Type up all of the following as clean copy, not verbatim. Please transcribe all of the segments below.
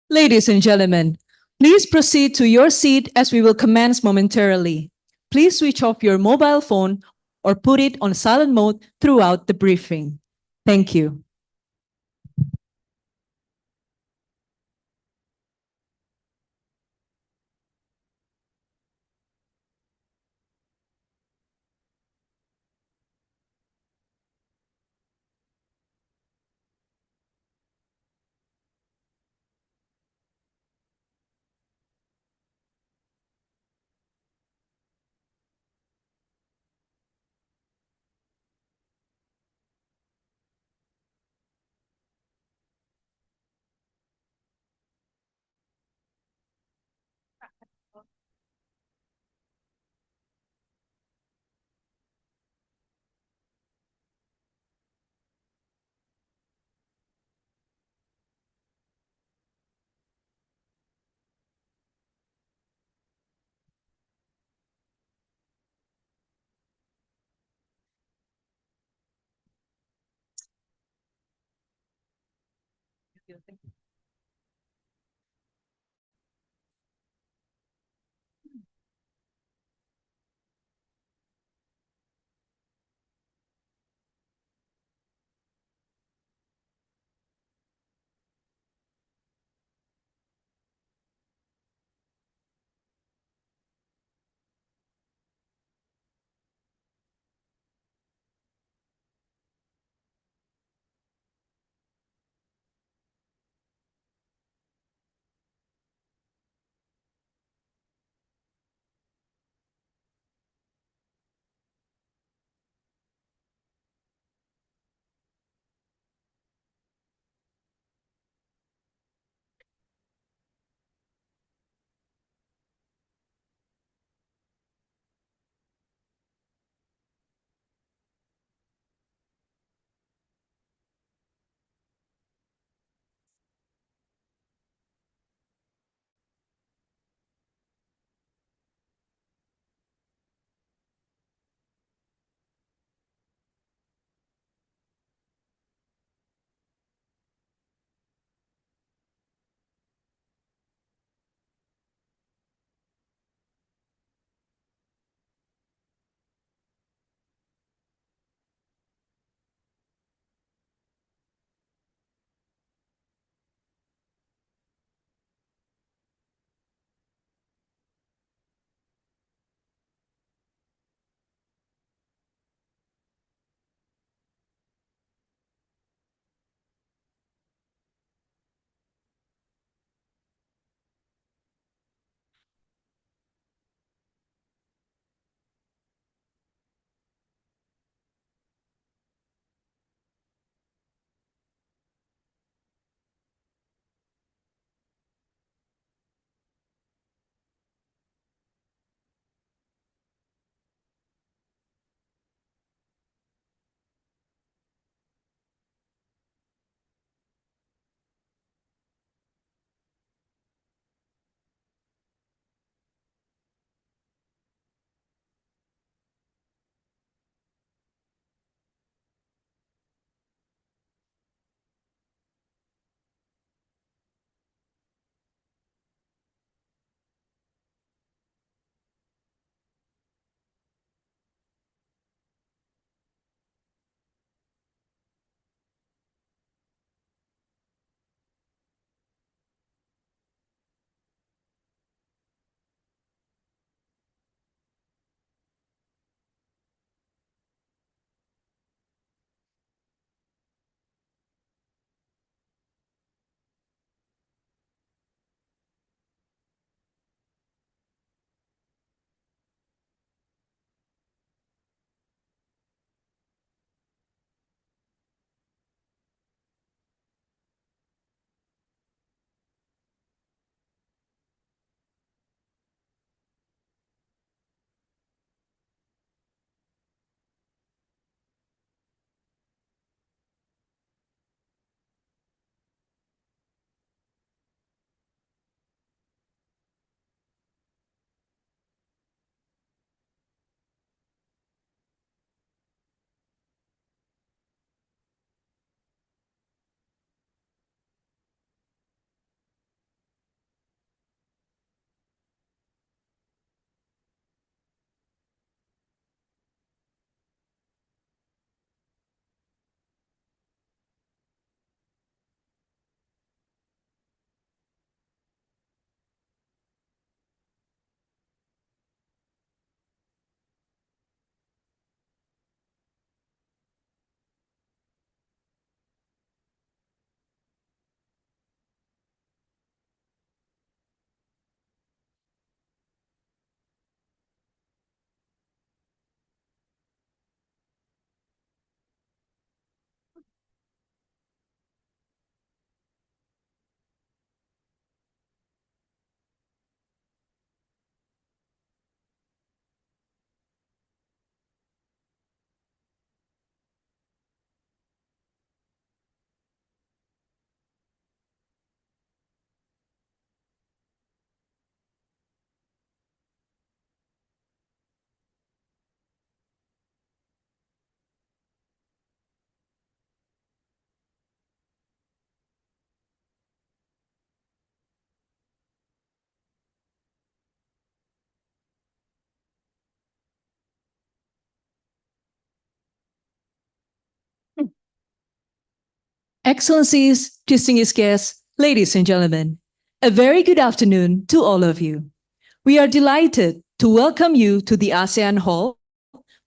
Ladies and gentlemen, please proceed to your seat as we will commence momentarily. Please switch off your mobile phone or put it on silent mode throughout the briefing. Thank you. Excellencies, distinguished guests, ladies and gentlemen, a very good afternoon to all of you. We are delighted to welcome you to the ASEAN Hall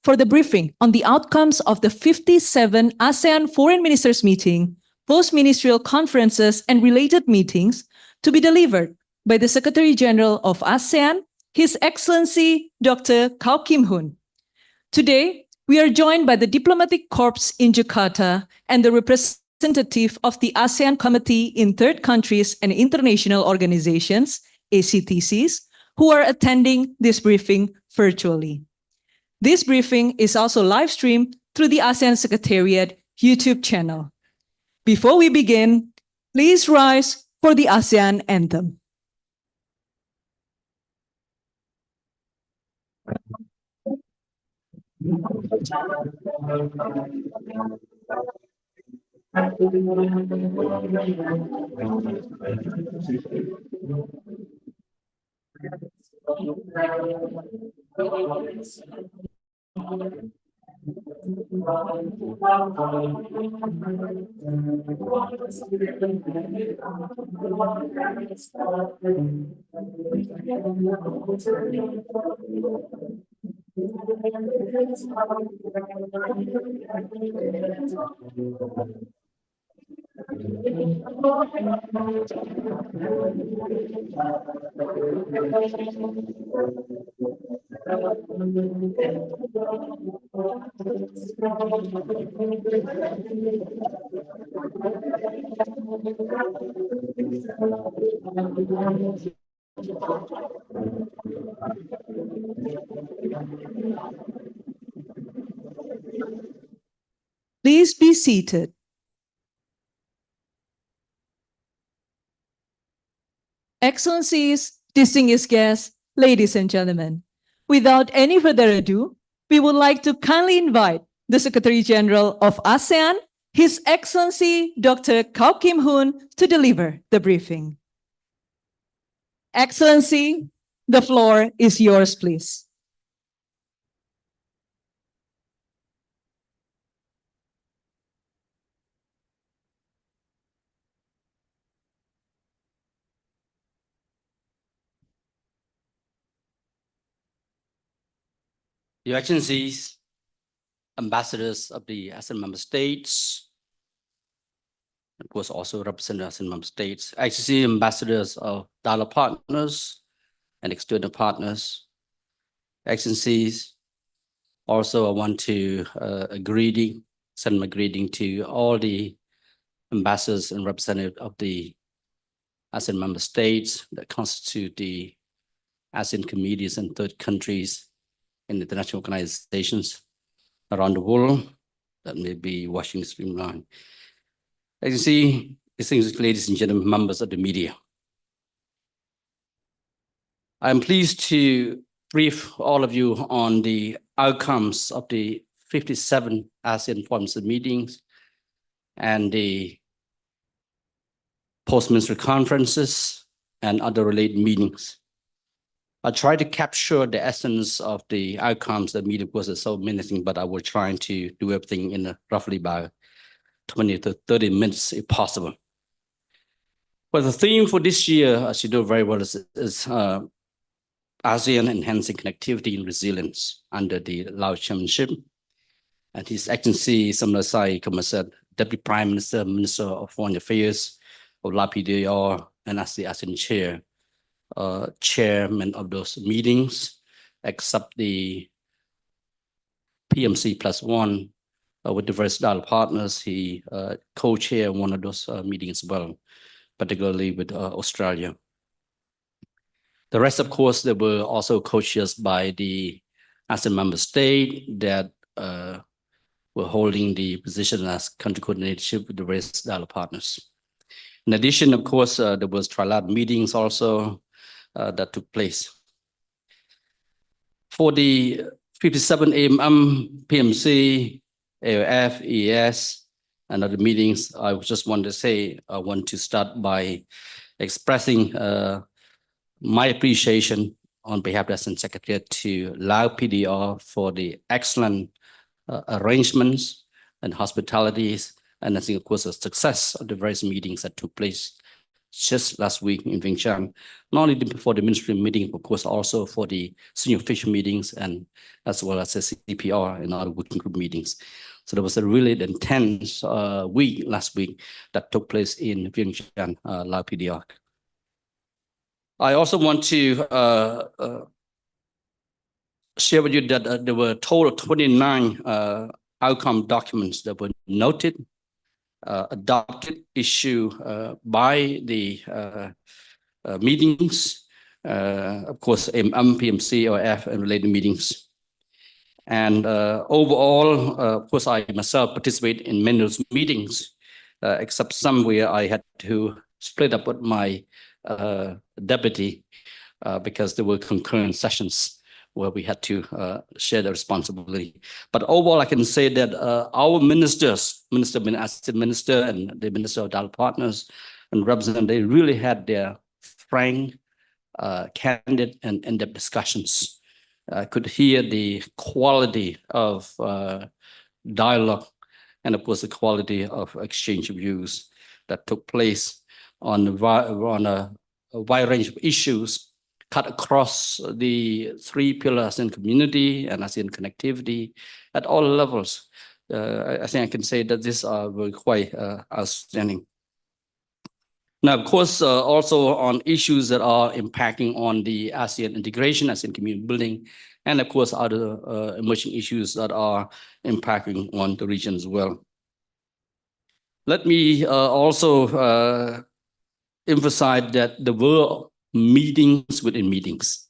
for the briefing on the outcomes of the 57th ASEAN Foreign Ministers Meeting, Post-Ministerial Conferences and Related Meetings to be delivered by the Secretary-General of ASEAN, His Excellency Dr. Kao Kim Hoon. Today, we are joined by the Diplomatic Corps in Jakarta and the representative of the ASEAN Committee in Third Countries and International Organizations, ACTCs, who are attending this briefing virtually. This briefing is also live streamed through the ASEAN Secretariat YouTube channel. Before we begin, please rise for the ASEAN anthem. Please be seated. Excellencies, distinguished guests, ladies and gentlemen, without any further ado, we would like to kindly invite the Secretary-General of ASEAN, His Excellency Dr. Kao Kim Hoon, to deliver the briefing. Excellency, the floor is yours, please. Your Excellencies, ambassadors of the ASEAN member states, of course also represent ASEAN member states, ICC ambassadors of dialogue partners and external partners, Excellencies, also I want to send my greeting to all the ambassadors and representatives of the ASEAN member states that constitute the ASEAN committees and third countries in international organizations around the world that may be watching the stream line. As you see, distinguished ladies and gentlemen, members of the media, I'm pleased to brief all of you on the outcomes of the 57 ASEAN Foreign Ministers meetings and the Post-Ministerial Conferences and other related meetings. I try to capture the essence of the outcomes. The meeting was so many things, but I will try to do everything in roughly about 20 to 30 minutes if possible. But the theme for this year, as you know very well, is ASEAN enhancing connectivity and resilience under the Lao chairmanship. And His Excellency Samdasai Kamaset, Deputy Prime Minister, Minister of Foreign Affairs of Lao PDR, and as the ASEAN chair, chairman of those meetings, except the PMC +1 with diverse dialogue partners. He co-chaired one of those meetings as well, particularly with Australia. The rest, of course, they were also co-chairs by the ASEAN member state that were holding the position as country coordinatorship with the various dialogue partners. In addition, of course, there was trilateral meetings also that took place. For the 57th AMM, PMC, AOF, EAS, and other meetings, I just want to say, I want to start by expressing my appreciation on behalf of the ASEAN Secretariat to Lao PDR for the excellent arrangements and hospitalities And I think, of course, the success of the various meetings that took place just last week in Vientiane, not only for the ministry meeting, of course, also for the senior official meetings and as well as the CPR and other working group meetings. So there was a really intense week last week that took place in Vientiane, Lao PDR. I also want to share with you that there were a total of 29 outcome documents that were noted, adopted, issued by the meetings, of course, PMC or F and related meetings. And overall, of course, I myself participate in many of those meetings, except some where I had to split up with my deputy because there were concurrent sessions where we had to share the responsibility. But overall, I can say that our ministers, ASEAN Minister and the Minister of Dialogue Partners and representatives, they really had their frank, candid, and in-depth discussions. I could hear the quality of dialogue and, of course, the quality of exchange of views that took place on a wide range of issues cut across the three pillars in community and ASEAN connectivity at all levels. I think I can say that these are quite outstanding. Now, of course, also on issues that are impacting on the ASEAN integration, ASEAN community building, and of course, other emerging issues that are impacting on the region as well. Let me also emphasize that there were meetings within meetings,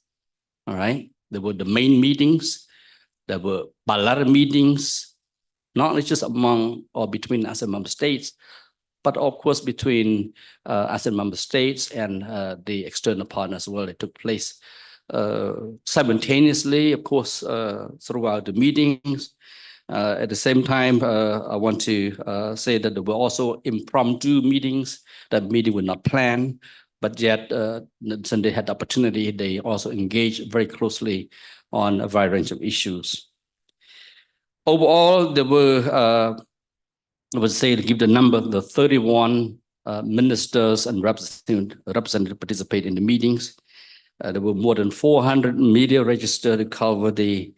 all right? There were the main meetings, there were bilateral meetings, not only just among or between ASEAN member states, but of course between ASEAN member states and the external partners as well. It took place simultaneously, of course, throughout the meetings. At the same time, I want to say that there were also impromptu meetings. That meeting were not planned, but yet since they had the opportunity, they also engaged very closely on a wide range of issues. Overall, there were, I would say, to give the number, the 31 ministers and representatives participate in the meetings. There were more than 400 media registered to cover the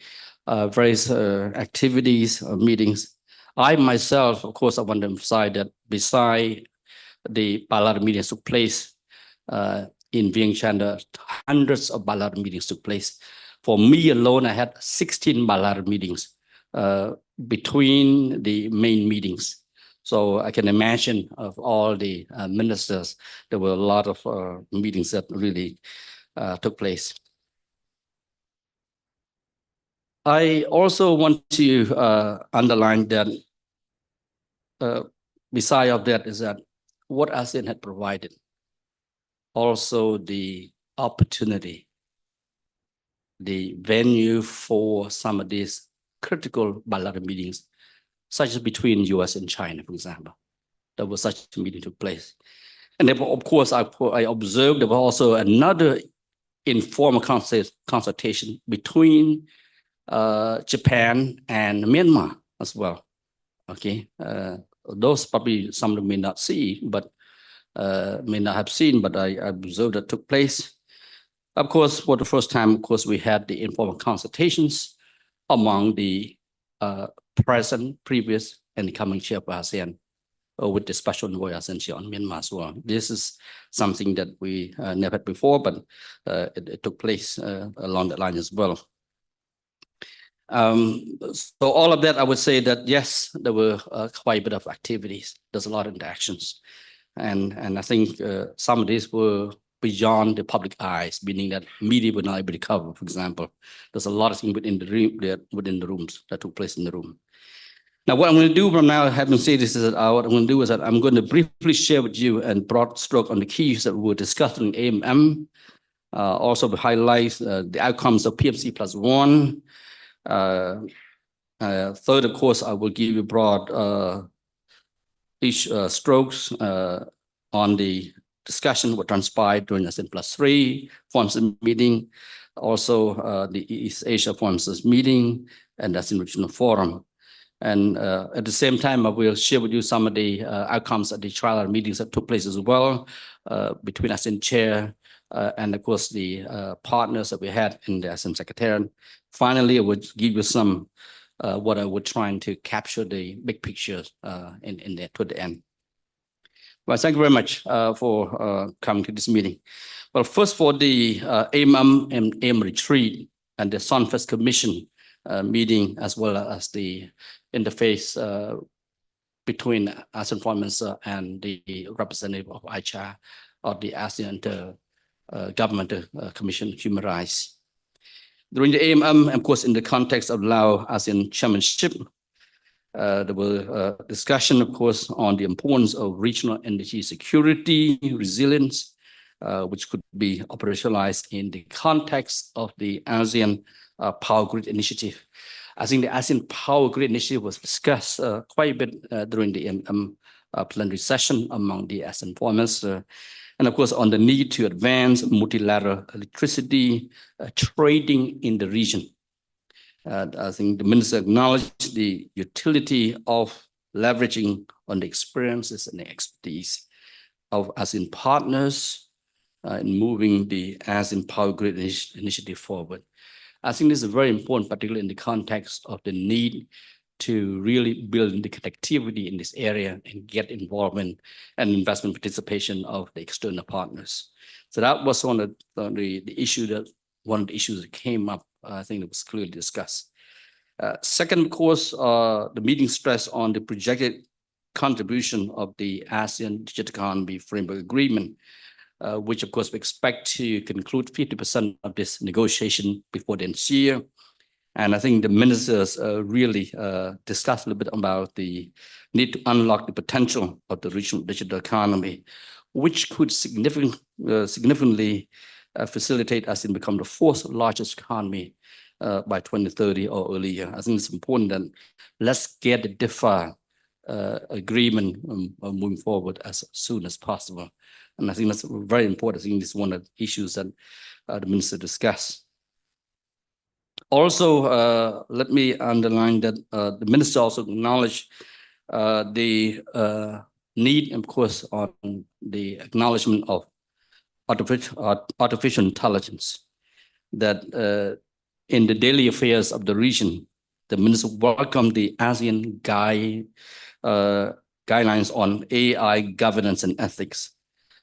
various activities or meetings. I myself, of course, I want to emphasize that beside the bilateral meetings took place in Vientiane, hundreds of bilateral meetings took place. For me alone, I had 16 bilateral meetings between the main meetings. So I can imagine of all the ministers, there were a lot of meetings that really took place. I also want to underline that beside of that is that what ASEAN had provided, also the opportunity, the venue for some of these critical bilateral meetings, such as between US and China, for example. There was such a meeting took place. And then, of course, I observed there was also another informal consultation between Japan and Myanmar as well. Okay, those probably some of them may not see, but may not have seen, but I observed that took place. Of course, for the first time, of course, we had the informal consultations among the present, previous, and the coming chair of ASEAN with the special envoy ASEAN on Myanmar as well. This is something that we never had before, but it took place along that line as well. So all of that, I would say that yes, there were quite a bit of activities. There's a lot of interactions, and I think some of these were beyond the public eyes, meaning that media were not able to cover. For example, there's a lot of things within the rooms that took place in the room. Now, what I'm going to do from now, having said this, is that what I'm going to do is that I'm going to briefly share with you in broad stroke on the keys that we were discussing in AMM, also to highlight the outcomes of PMC +1. Third, of course, I will give you broad strokes on the discussion what transpired during the ASEAN +3 forums meeting, also the East Asia forums meeting, and ASEAN Regional Forum. And at the same time, I will share with you some of the outcomes of the trial meetings that took place as well between ASEAN Chair and of course the partners that we had in the ASEAN Secretariat. Finally, I would give you some what I would trying to capture the big picture in there toward the end. Well, thank you very much for coming to this meeting. Well, first for the AMM and AM retreat and the Sunfest Commission meeting, as well as the interface between ASEAN Foreign Minister and the representative of ICHA or the ASEAN Government Commission on Human Rights. During the AMM, of course, in the context of Lao ASEAN Chairmanship, there were discussion, of course, on the importance of regional energy security, resilience, which could be operationalized in the context of the ASEAN Power Grid Initiative. I think the ASEAN Power Grid Initiative was discussed quite a bit during the plenary session among the ASEAN foreign ministers. And of course, on the need to advance multilateral electricity trading in the region. I think the minister acknowledged the utility of leveraging on the experiences and the expertise of ASEAN partners in moving the ASEAN Power Grid Initiative forward. I think this is very important, particularly in the context of the need to really build the connectivity in this area and get involvement and investment participation of the external partners. So that was one of the issue one of the issues that came up. I think it was clearly discussed. Second, of course, the meeting stressed on the projected contribution of the ASEAN Digital Economy Framework Agreement, which of course we expect to conclude 50% of this negotiation before the end of the year. And I think the ministers really discussed a little bit about the need to unlock the potential of the regional digital economy, which could significantly facilitate us in become the fourth largest economy by 2030 or earlier. I think it's important that let's get the DIFA agreement moving forward as soon as possible. And I think that's very important. I think this is one of the issues that the minister discussed. Also, let me underline that the minister also acknowledged the need, of course, on the acknowledgement of artificial intelligence, that in the daily affairs of the region, the minister welcomed the ASEAN guidelines on AI governance and ethics,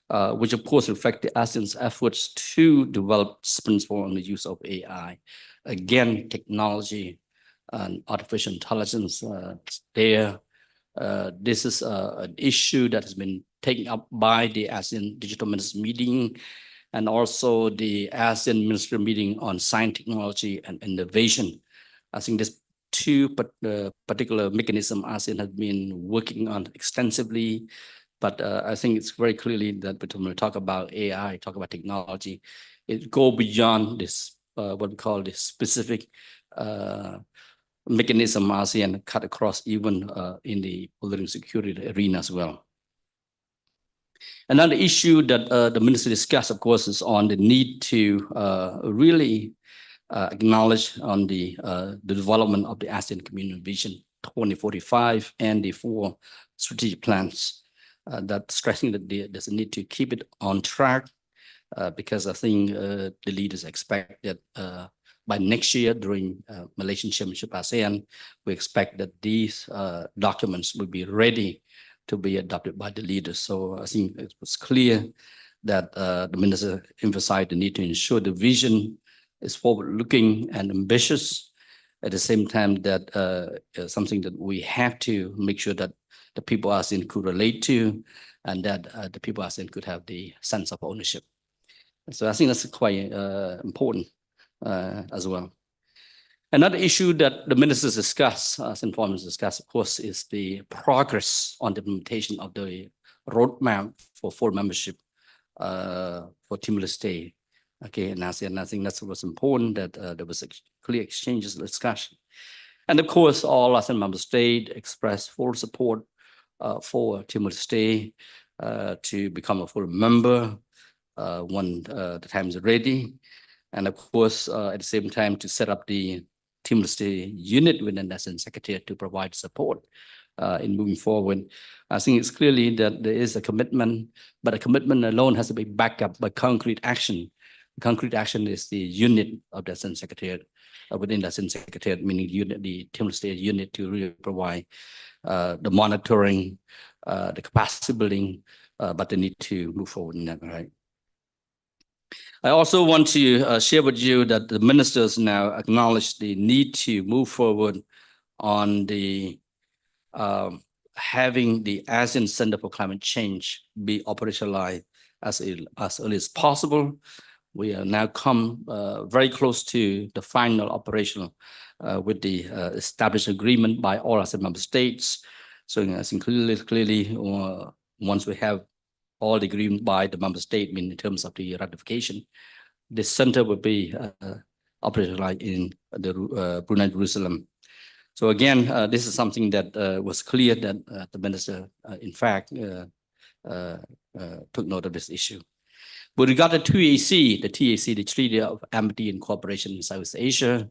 which of course reflect the ASEAN's efforts to develop principles on the use of AI. Again, technology and artificial intelligence there. This is an issue that has been taken up by the ASEAN Digital Ministers Meeting and also the ASEAN Ministerial Meeting on Science, Technology and Innovation. I think this two particular mechanism ASEAN has been working on extensively, but I think it's very clearly that when we talk about AI, talk about technology, it go beyond this, what we call this specific mechanism ASEAN cut across even in the political security arena as well. Another issue that the minister discussed, of course, is on the need to really acknowledge on the development of the ASEAN Community Vision 2045 and the 4 strategic plans. That stressing that there's a need to keep it on track because I think the leaders expect that by next year during Malaysian Chairmanship ASEAN, we expect that these documents will be ready to be adopted by the leaders. So I think it was clear that the minister emphasized the need to ensure the vision is forward-looking and ambitious. At the same time, that something that we have to make sure that the people ASEAN could relate to, and that the people ASEAN could have the sense of ownership. So I think that's quite important as well. Another issue that the ministers discuss, ASEAN foreign ministers discuss, of course, is the progress on the implementation of the roadmap for full membership for Timor-Leste. Okay, and ASEAN, I think that's what's important, that there was a clear exchanges of discussion. And of course, all ASEAN member states expressed full support for Timor-Leste to become a full member when the time is ready. And of course, at the same time, to set up the Timor-Leste unit within the ASEAN Secretariat to provide support in moving forward. I think it's clearly that there is a commitment, but a commitment alone has to be backed up by concrete action. Concrete action is the unit of the ASEAN Secretariat within the ASEAN Secretariat, meaning unit, the Timor-Leste unit, to really provide the monitoring, the capacity building, but they need to move forward in that, right? I also want to share with you that the ministers now acknowledge the need to move forward on the having the ASEAN Center for Climate Change be operationalized as early as possible. We are now come very close to the final operational with the established agreement by all ASEAN member states. So I think clearly once we have all the agreement by the member state in terms of the ratification, the center will be operationalized in the Brunei, Jerusalem. So again, this is something that was clear that the minister, in fact, took note of this issue. With regard to TAC, the Treaty of Amity and Cooperation in Southeast Asia,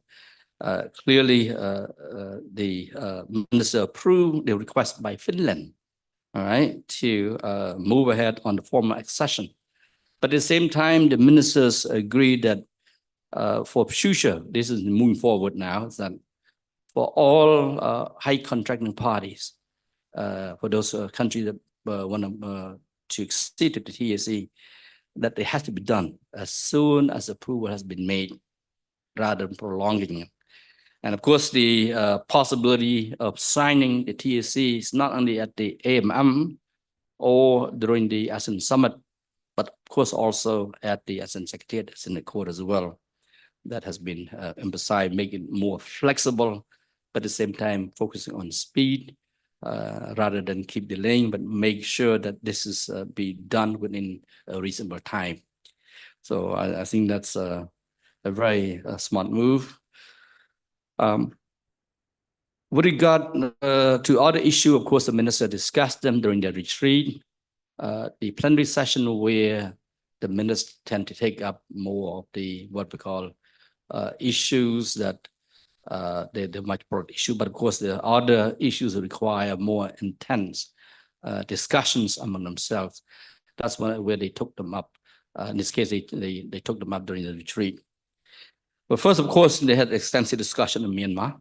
clearly the minister approved the request by Finland, all right, to move ahead on the formal accession. But at the same time, the ministers agreed that for future, this is moving forward now, is that for all high contracting parties, for those countries that want to accede to the TAC, that it has to be done as soon as approval has been made, rather than prolonging it. And of course, the possibility of signing the TAC is not only at the AMM or during the ASEAN Summit, but of course also at the ASEAN Secretariat, ASEAN Accord as well. That has been emphasized, making it more flexible, but at the same time focusing on speed rather than keep delaying, but make sure that this is be done within a reasonable time. So I think that's a very smart move. With regard to other issues, of course, the minister discussed them during the retreat. The plenary session where the ministers tend to take up more of the what we call issues that they're much broad issue, but of course the other issues require more intense discussions among themselves. That's where they took them up. In this case, they took them up during the retreat. But first, of course, they had extensive discussion in Myanmar.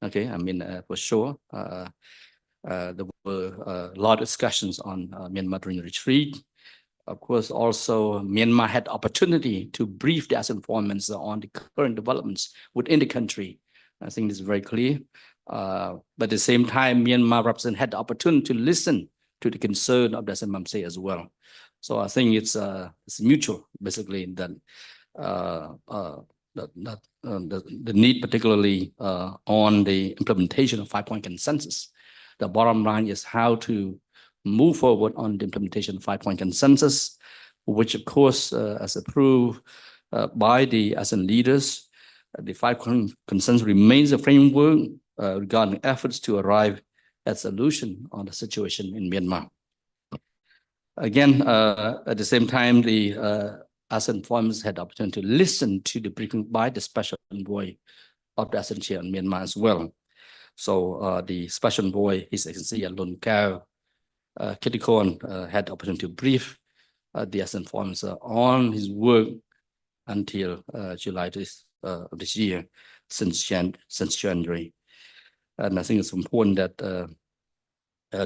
Okay, I mean, for sure. There were a lot of discussions on Myanmar during the retreat. Of course, also Myanmar had opportunity to brief the ASEAN Foreign Ministers on the current developments within the country. I think this is very clear. But at the same time, Myanmar representative had the opportunity to listen to the concern of the ASEAN member state as well. So I think it's mutual, basically, that the need, particularly on the implementation of 5-point consensus. The bottom line is how to move forward on the implementation of 5-point consensus, which of course, as approved by the ASEAN leaders, the 5-point consensus remains a framework regarding efforts to arrive at solution on the situation in Myanmar. Again, at the same time, the ASEAN forums had the opportunity to listen to the briefing by the special envoy of the ASEAN chair in Myanmar as well. So the special envoy, His Excellency Lun Kao Kittikorn, had the opportunity to brief the ASEAN forums on his work until July of this year, since January. And I think it's important that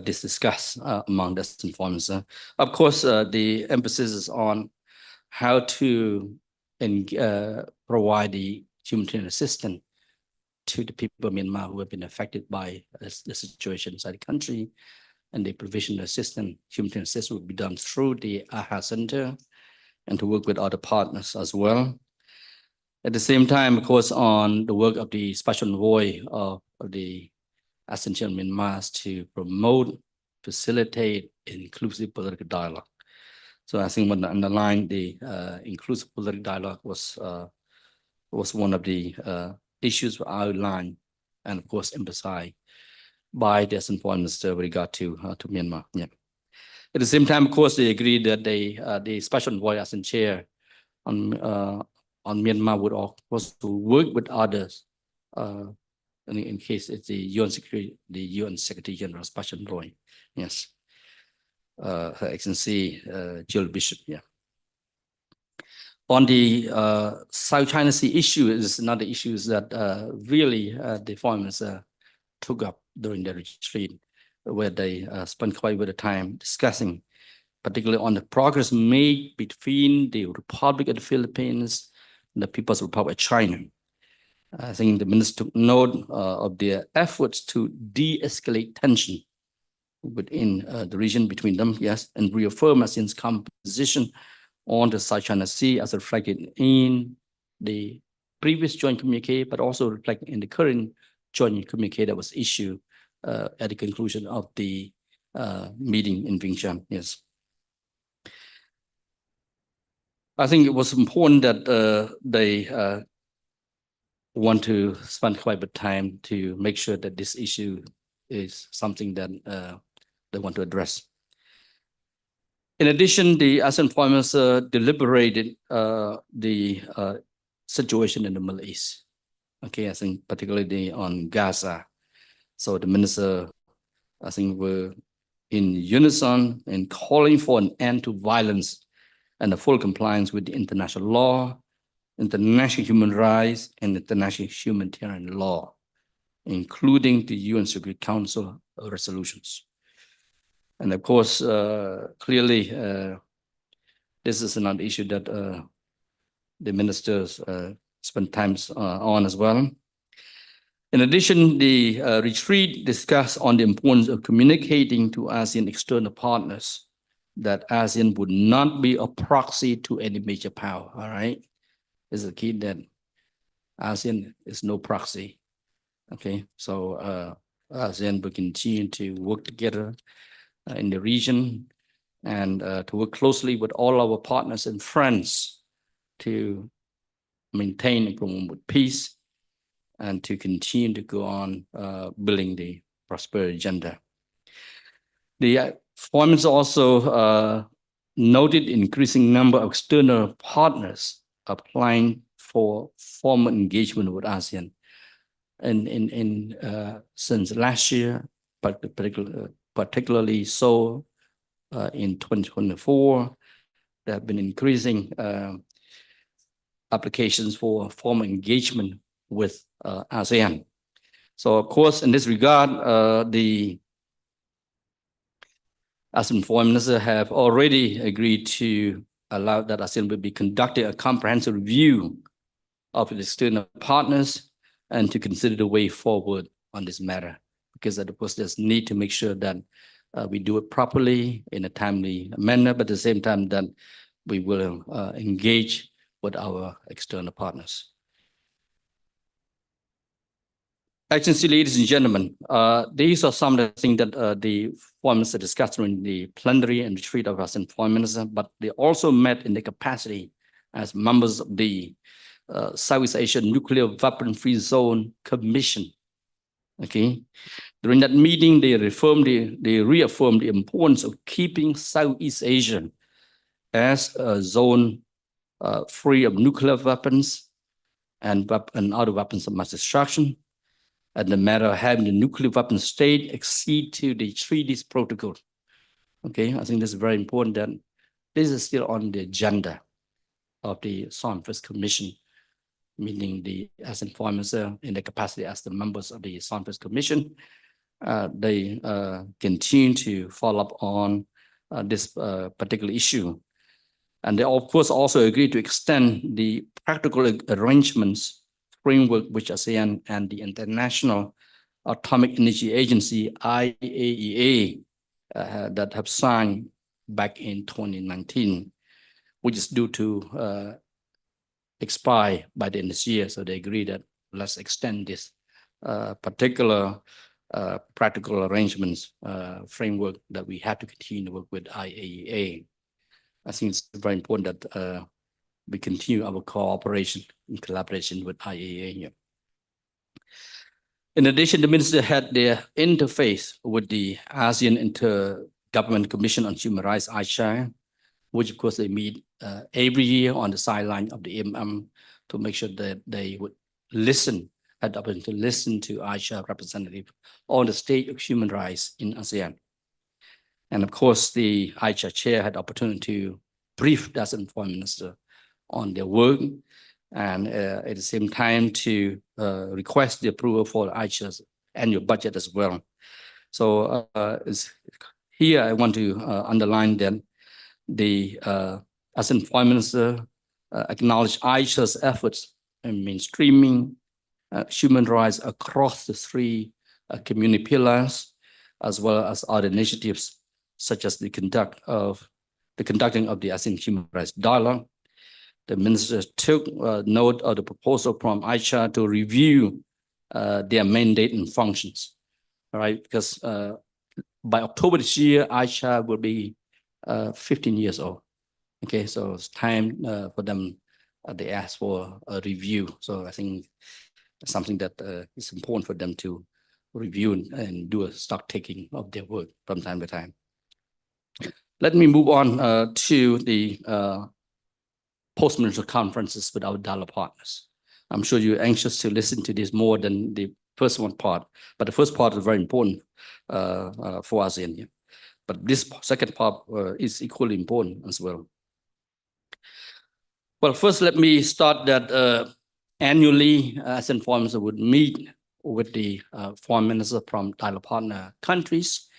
this discussed among the ASEAN forums. Of course, the emphasis is on how to provide the humanitarian assistance to the people of Myanmar who have been affected by the situation inside the country, and the provision of assistance, humanitarian assistance, will be done through the AHA Center and to work with other partners as well. At the same time, of course, on the work of the special envoy of the ASEAN chair in Myanmar to promote, facilitate inclusive political dialogue. So I think when underlying the inclusive political dialogue was one of the issues outlined and of course emphasized by the ASEAN Foreign Minister with regard to Myanmar. Yeah. At the same time, of course, they agreed that the special envoy ASEAN chair on Myanmar would also work with others in case it's the UN Secretary-General Special Envoy. Yes. Her Excellency Jill Bishop. Yeah. On the South China Sea issue, is another issue that really the Foreign Minister took up during the retreat, where they spent quite a bit of time discussing, particularly on the progress made between the Republic of the Philippines and the People's Republic of China. I think the minister took note of their efforts to de-escalate tension within the region between them, yes, and reaffirm ASEAN's composition on the South China Sea as reflected in the previous joint communique, but also reflected in the current joint communique that was issued at the conclusion of the meeting in Vientiane. Yes. I think it was important that they want to spend quite a bit of time to make sure that this issue is something that they want to address. In addition, the ASEAN Foreign Minister deliberated the situation in the Middle East. Okay, I think particularly on Gaza. So the minister, I think, were in unison in calling for an end to violence and a full compliance with the international law, international human rights, and international humanitarian law, including the UN Security Council resolutions. And of course, clearly, this is another issue that the ministers spent time on as well. In addition, the retreat discussed on the importance of communicating to ASEAN external partners that ASEAN would not be a proxy to any major power, all right? This is the key, that ASEAN is no proxy, okay? So ASEAN will continue to work together in the region and to work closely with all our partners and friends to maintain and promote peace and to continue to go on building the prosperity agenda. The Foreign Minister also noted increasing number of external partners applying for formal engagement with ASEAN. And since last year, particularly so in 2024, there have been increasing applications for formal engagement with ASEAN. So of course, in this regard, the ASEAN Foreign Minister have already agreed to allow that ASEAN will be conducting a comprehensive review of its external partners and to consider the way forward on this matter, because of course there's need to make sure that we do it properly in a timely manner, but at the same time that we will engage with our external partners. Excellency, ladies and gentlemen, these are some of the things that the Foreign Minister discussed during the plenary and retreat of ASEAN Foreign Minister, but they also met in the capacity as members of the Southeast Asian Nuclear Weapon-Free Zone Commission. Okay, during that meeting, they reaffirmed the importance of keeping Southeast Asia as a zone free of nuclear weapons and other weapons of mass destruction, and the matter of having the nuclear weapon state accede to the treaties protocol. Okay, I think this is very important that this is still on the agenda of the Foreign Affairs Commission, meaning the ASEAN Foreign Minister in the capacity as the members of the Foreign Affairs Commission. They continue to follow up on this particular issue. And they, of course, also agree to extend the practical arrangements framework which ASEAN and the International Atomic Energy Agency, IAEA, that have signed back in 2019, which is due to expire by the end of this year. So they agree that let's extend this particular practical arrangements framework that we have to continue to work with IAEA. I think it's very important that we continue our cooperation and collaboration with IAEA here. In addition, the minister had their interface with the ASEAN Intergovernmental Commission on Human Rights, ASEAN, which of course they meet every year on the sideline of the AMM to make sure that they would listen had the opportunity to listen to ASEAN representative on the state of human rights in ASEAN. And of course, the ASEAN chair had the opportunity to brief the ASEAN foreign minister on their work, and at the same time to request the approval for ASEAN's annual budget as well. So here I want to underline that the ASEAN foreign minister acknowledged ASEAN's efforts in mainstreaming human rights across the three community pillars, as well as other initiatives such as the conducting of the ASEAN Human Rights Dialogue. The ministers took note of the proposal from ASEAN to review their mandate and functions. All right, because by October this year, ASEAN will be 15 years old. Okay, so it's time for them. They ask for a review. So I think it's something that is important for them to review and do a stock taking of their work from time to time. Let me move on to the Post-Ministerial Conferences with our dialogue partners. I'm sure you're anxious to listen to this more than the first one part, but the first part is very important for ASEAN here. But this second part is equally important as well. Well, first, let me start that annually, ASEAN foreign minister would meet with the foreign minister from dialogue partner countries.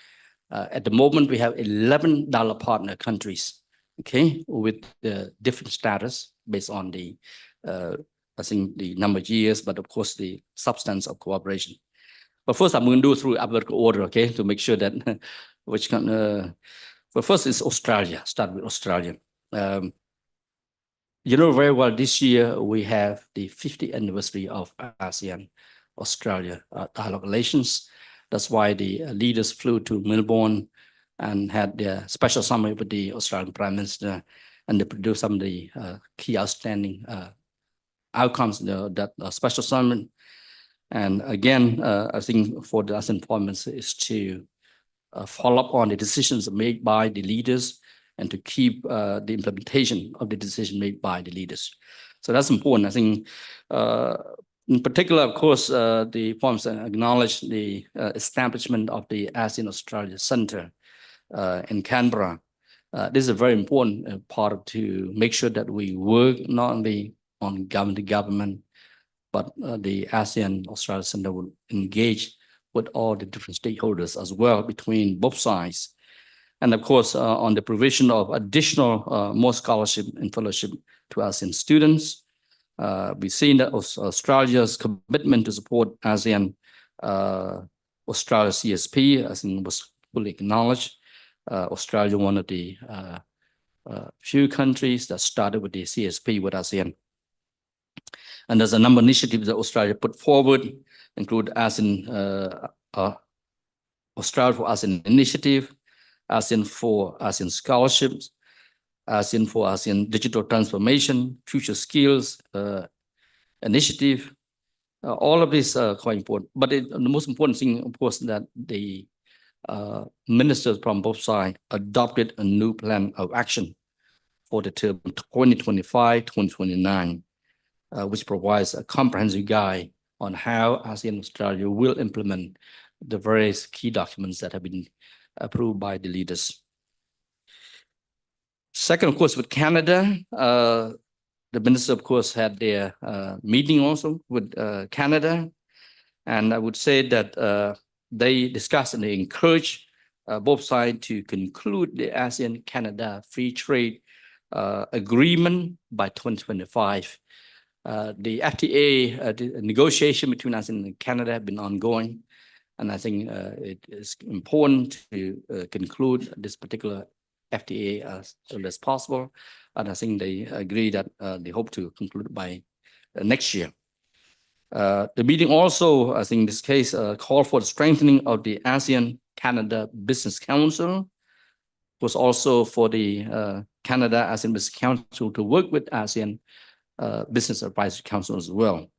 At the moment, we have 11 dialogue partner countries, okay, with the different status based on the, I think, the number of years, but of course, the substance of cooperation. But first, I'm going to do through alphabetical order, okay, to make sure that which can. But first is Australia. Start with Australia. You know very well, this year we have the 50th anniversary of ASEAN Australia dialogue relations. That's why the leaders flew to Melbourne and had their special summit with the Australian Prime Minister, and they produced some of the key outstanding outcomes of that special summit. And again, I think for the ASEAN foreign minister is to follow up on the decisions made by the leaders and to keep the implementation of the decision made by the leaders. So that's important. I think in particular, of course, the foreign minister acknowledged the establishment of the ASEAN Australia Center in Canberra. This is a very important part to make sure that we work not only on government to government, but the ASEAN Australia Center will engage with all the different stakeholders as well between both sides. And of course, on the provision of additional more scholarship and fellowship to ASEAN students. We've seen that Australia's commitment to support ASEAN Australia CSP, I think, was fully acknowledged. Australia, one of the few countries that started with the CSP with ASEAN. And there's a number of initiatives that Australia put forward, include ASEAN Australia for ASEAN Initiative, ASEAN for ASEAN Scholarships, ASEAN for ASEAN Digital Transformation, Future Skills Initiative. All of these are quite important. But the most important thing, of course, that the ministers from both sides adopted a new plan of action for the term 2025-2029, which provides a comprehensive guide on how ASEAN Australia will implement the various key documents that have been approved by the leaders. Second, of course, with Canada, the minister, of course, had their meeting also with Canada. And I would say that they discussed and they encouraged both sides to conclude the ASEAN-Canada Free Trade Agreement by 2025. The FTA the negotiation between ASEAN and Canada have been ongoing. And I think it is important to conclude this particular FTA as soon as possible. And I think they agree that they hope to conclude by next year. The meeting also, I think in this case, called for the strengthening of the ASEAN-Canada Business Council. It was also for the Canada-ASEAN Business Council to work with ASEAN Business Advisory Council as well.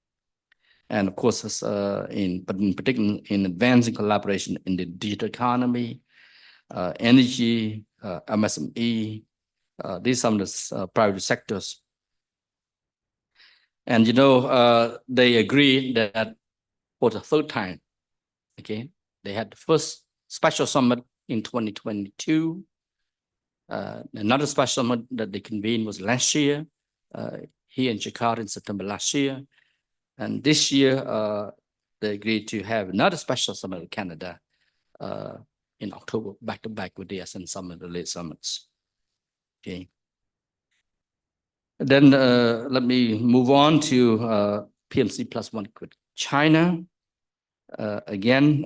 And of course, but in particular, in advancing collaboration in the digital economy, energy, MSME, these are some of the private sectors. And, you know, they agree that for the third time. Okay, they had the first special summit in 2022. Another special summit that they convened was last year, here in Jakarta in September last year. And this year, they agreed to have another special summit in Canada in October, back to back with the ASEAN Summit, the late summits. Okay. Then let me move on to PMC +1 with China. Again,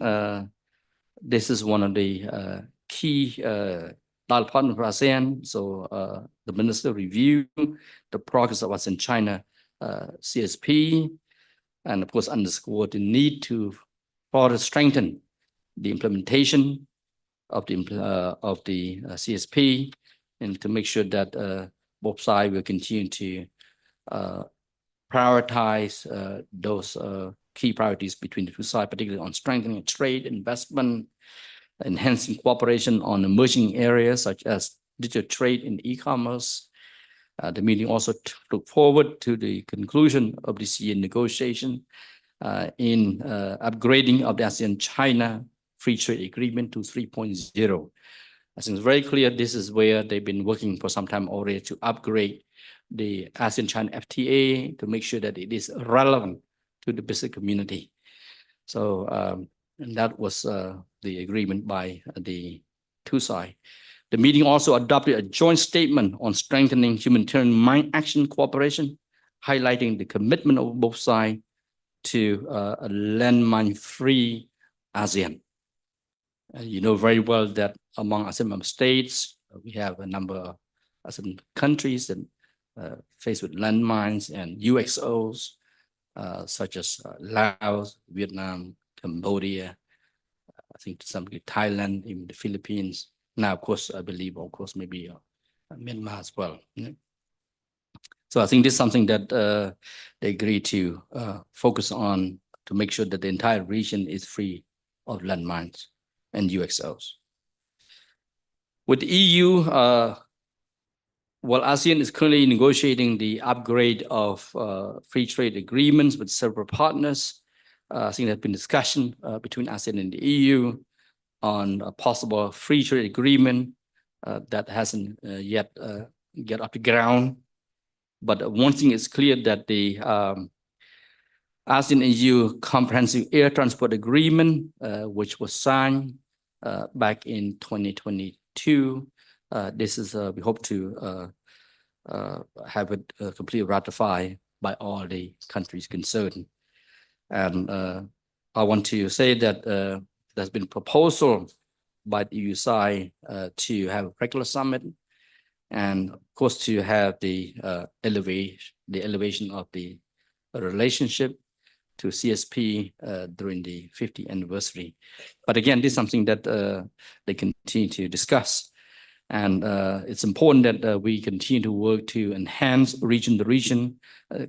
this is one of the key dialogue partners for ASEAN. So the minister reviewed the progress of ASEAN China CSP, and of course underscore the need to further strengthen the implementation of the CSP, and to make sure that both sides will continue to prioritize those key priorities between the two sides, particularly on strengthening trade, investment, enhancing cooperation on emerging areas such as digital trade and e-commerce. The meeting also look forward to the conclusion of this year negotiation in upgrading of the ASEAN-China Free Trade Agreement to 3.0. I think it's very clear this is where they've been working for some time already to upgrade the ASEAN-China FTA to make sure that it is relevant to the business community. So and that was the agreement by the two sides. The meeting also adopted a joint statement on strengthening humanitarian mine action cooperation, highlighting the commitment of both sides to a landmine-free ASEAN. You know very well that among ASEAN member states, we have a number of ASEAN countries that faced with landmines and UXOs, such as Laos, Vietnam, Cambodia, I think to some degree Thailand, even the Philippines. Now, of course, I believe, of course, maybe Myanmar as well. Yeah. So I think this is something that they agreed to focus on to make sure that the entire region is free of landmines and UXOs. With the EU, while ASEAN is currently negotiating the upgrade of free trade agreements with several partners, I think there's been discussion between ASEAN and the EU on a possible free trade agreement that hasn't yet get off the ground. But one thing is clear that the ASEAN and EU Comprehensive Air Transport Agreement, which was signed back in 2022, this is we hope to have it completely ratified by all the countries concerned. And I want to say that there's been a proposal by the EU side to have a regular summit, and of course to have the elevation of the relationship to CSP during the 50th anniversary. But again, this is something that they continue to discuss. And it's important that we continue to work to enhance region-to-region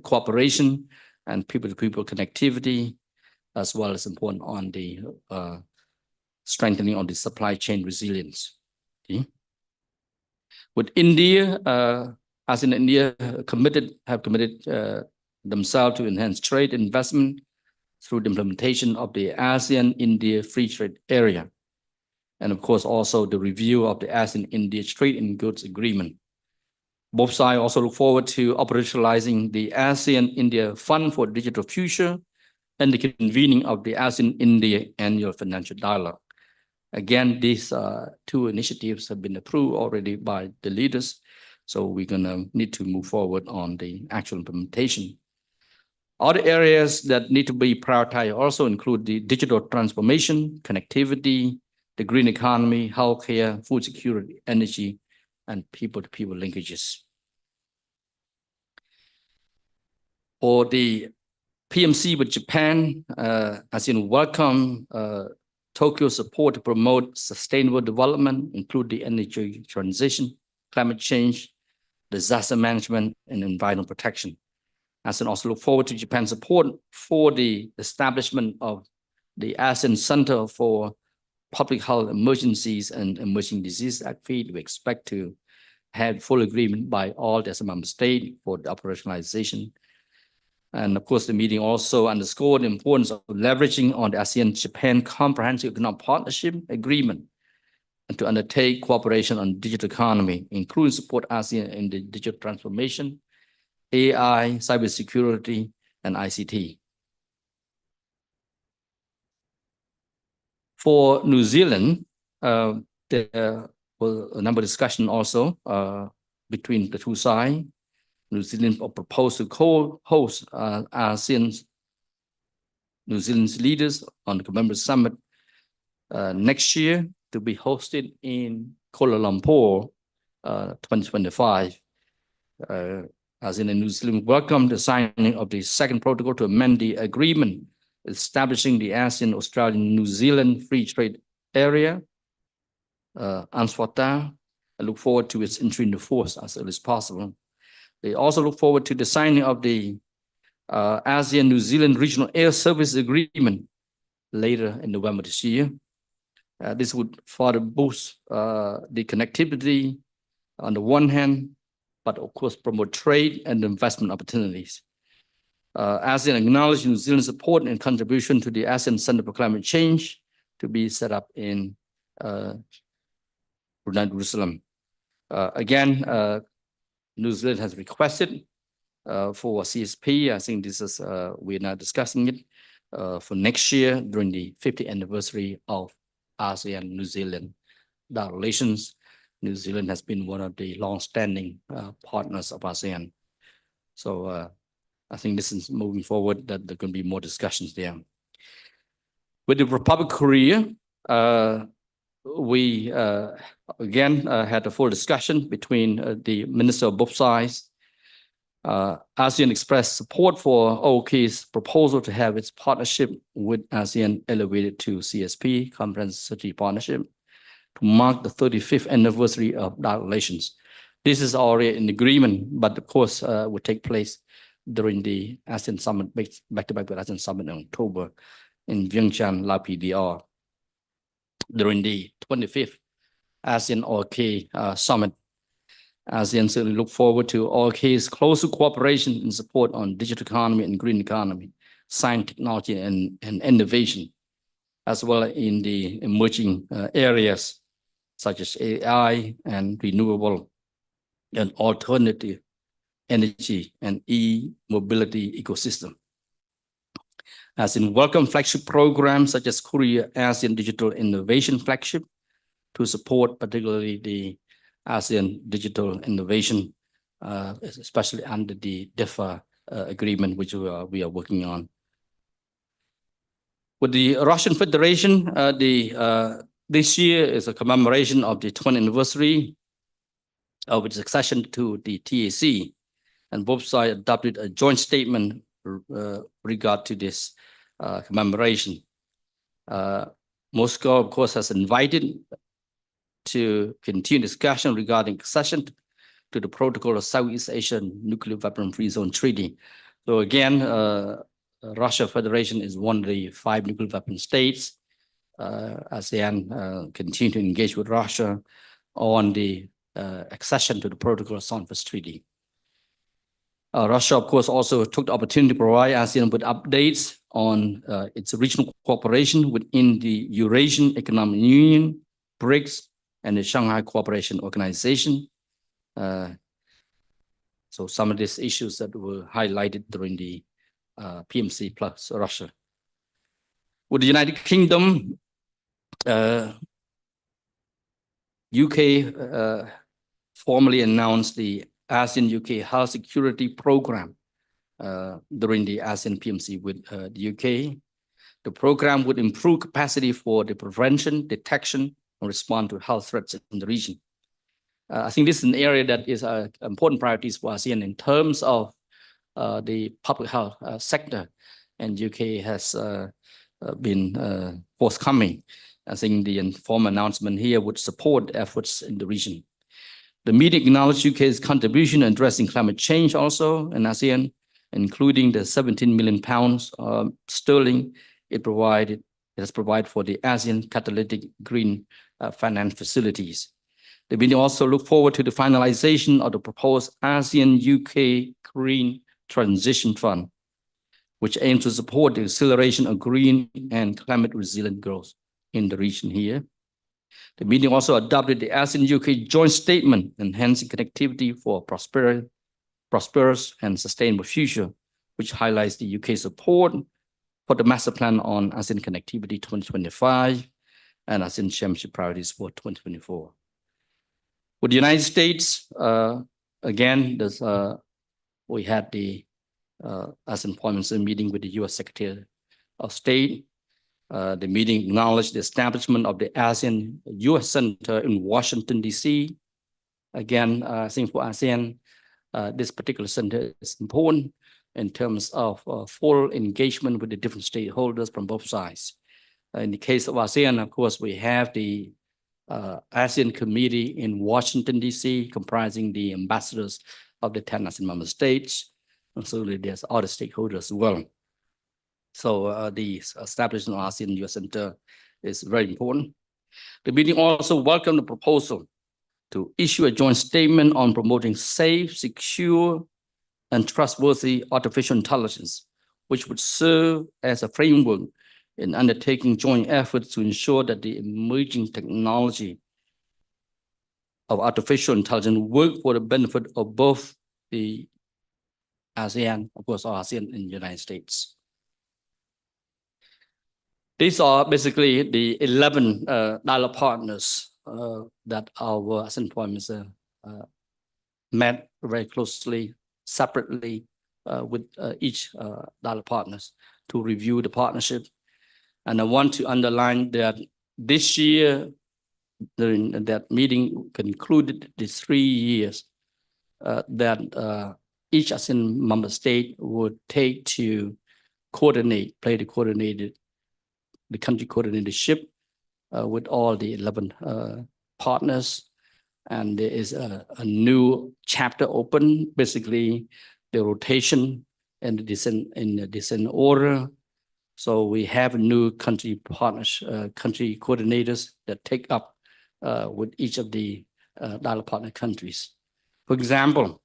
cooperation and people-to-people connectivity, as well as important on the strengthening of the supply chain resilience. Okay. With India, ASEAN and India have committed themselves to enhance trade and investment through the implementation of the ASEAN-India Free Trade Area. And of course, also the review of the ASEAN-India Trade in Goods Agreement. Both sides also look forward to operationalizing the ASEAN-India Fund for Digital Future and the convening of the ASEAN-India Annual Financial Dialogue. Again, these two initiatives have been approved already by the leaders, so we're gonna need to move forward on the actual implementation. Other areas that need to be prioritized also include the digital transformation, connectivity, the green economy, healthcare, food security, energy, and people-to-people linkages. For the PMC with Japan, ASEAN welcome Tokyo's support to promote sustainable development, include the energy transition, climate change, disaster management, and environmental protection. ASEAN also look forward to Japan's support for the establishment of the ASEAN Center for Public Health Emergencies and Emerging Disease Activity. We expect to have full agreement by all the ASEAN member states for the operationalization. And of course, the meeting also underscored the importance of leveraging on the ASEAN-Japan Comprehensive Economic Partnership Agreement and to undertake cooperation on digital economy, including support ASEAN in the digital transformation, AI, cybersecurity, and ICT. For New Zealand, there was a number of discussion also between the two sides. New Zealand proposed to co-host ASEAN's New Zealand's leaders on the Commemorative Summit next year to be hosted in Kuala Lumpur, 2025. ASEAN and New Zealand welcomed the signing of the second protocol to amend the agreement establishing the ASEAN, Australia, New Zealand Free Trade Area, ANFTA. I look forward to its entry into force as early as possible. They also look forward to the signing of the ASEAN New Zealand Regional Air Service Agreement later in November this year. This would further boost the connectivity on the one hand, but of course promote trade and investment opportunities. ASEAN acknowledged New Zealand's support and contribution to the ASEAN Center for Climate Change to be set up in Brunei, Jerusalem. Again, New Zealand has requested for CSP. I think this is, we're now discussing it for next year during the 50th anniversary of ASEAN-New Zealand relations. New Zealand has been one of the long-standing partners of ASEAN. So I think this is moving forward that there can be more discussions there. With the Republic of Korea, we again had a full discussion between the minister of both sides. ASEAN expressed support for OK's proposal to have its partnership with ASEAN elevated to CSP, Comprehensive Strategic Partnership, to mark the 35th anniversary of that relations. This is already an agreement, but of course will take place during the ASEAN Summit, back-to-back with ASEAN Summit in October in Vientiane, Lao PDR. During the 25th ASEAN OK Summit, ASEAN certainly look forward to OK's closer cooperation and support on digital economy and green economy, science, technology, and innovation, as well as in the emerging areas such as AI and renewable and alternative energy and e-mobility ecosystem. ASEAN welcome flagship programs such as Korea ASEAN Digital Innovation Flagship to support particularly the ASEAN digital innovation, especially under the DEFA agreement, which we are working on. With the Russian Federation, this year is a commemoration of the 20th anniversary of its accession to the TAC, and both sides adopted a joint statement regard to this commemoration. Moscow, of course, has invited to continue discussion regarding accession to the Protocol of Southeast Asian Nuclear Weapon-Free Zone Treaty. So again, Russia Federation is one of the 5 nuclear weapon states. ASEAN continue to engage with Russia on the accession to the Protocol of Southeast Treaty. Russia, of course, also took the opportunity to provide ASEAN with updates on its regional cooperation within the Eurasian Economic Union, BRICS, and the Shanghai Cooperation Organization. So some of these issues that were highlighted during the PMC plus Russia. With the United Kingdom, UK formally announced the ASEAN-UK Health Security Program during the ASEAN PMC with the UK. The program would improve capacity for the prevention, detection, and respond to health threats in the region. I think this is an area that is important priorities for ASEAN in terms of the public health sector, and UK has been forthcoming. I think the informal announcement here would support efforts in the region. The meeting acknowledged UK's contribution in addressing climate change also in ASEAN, including the 17 million pounds sterling it has provided for the ASEAN Catalytic Green Finance Facilities. The meeting also look forward to the finalization of the proposed ASEAN-UK Green Transition Fund which aims to support the acceleration of green and climate resilient growth in the region here. The meeting also adopted the ASEAN-UK joint statement enhancing connectivity for prosperous and sustainable future, which highlights the UK support for the master plan on ASEAN connectivity 2025 and ASEAN chairmanship priorities for 2024. With the United States, again, we had the ASEAN Foreign Ministers Meeting with the US Secretary of State. The meeting acknowledged the establishment of the ASEAN US Center in Washington, D.C. Again, I think for ASEAN, this particular center is important in terms of full engagement with the different stakeholders from both sides. In the case of ASEAN, of course, we have the ASEAN Committee in Washington, D.C., comprising the ambassadors of the 10 ASEAN member states. And so there's other stakeholders as well. So the establishment of ASEAN US Center is very important. The meeting also welcomed the proposal to issue a joint statement on promoting safe, secure, and trustworthy artificial intelligence, which would serve as a framework in undertaking joint efforts to ensure that the emerging technology of artificial intelligence work for the benefit of both the ASEAN, of course, ASEAN and the United States. These are basically the 11 dialogue partners that our ASEAN Foreign Minister met very closely, separately with each dialogue partners to review the partnership. And I want to underline that this year, during that meeting, concluded the 3 years that each ASEAN member state would take to coordinate, play the country coordinatorship with all the 11 partners. And there is a new chapter open, basically the rotation and the descent order. So we have new country partners, country coordinators that take up with each of the dialogue partner countries. For example,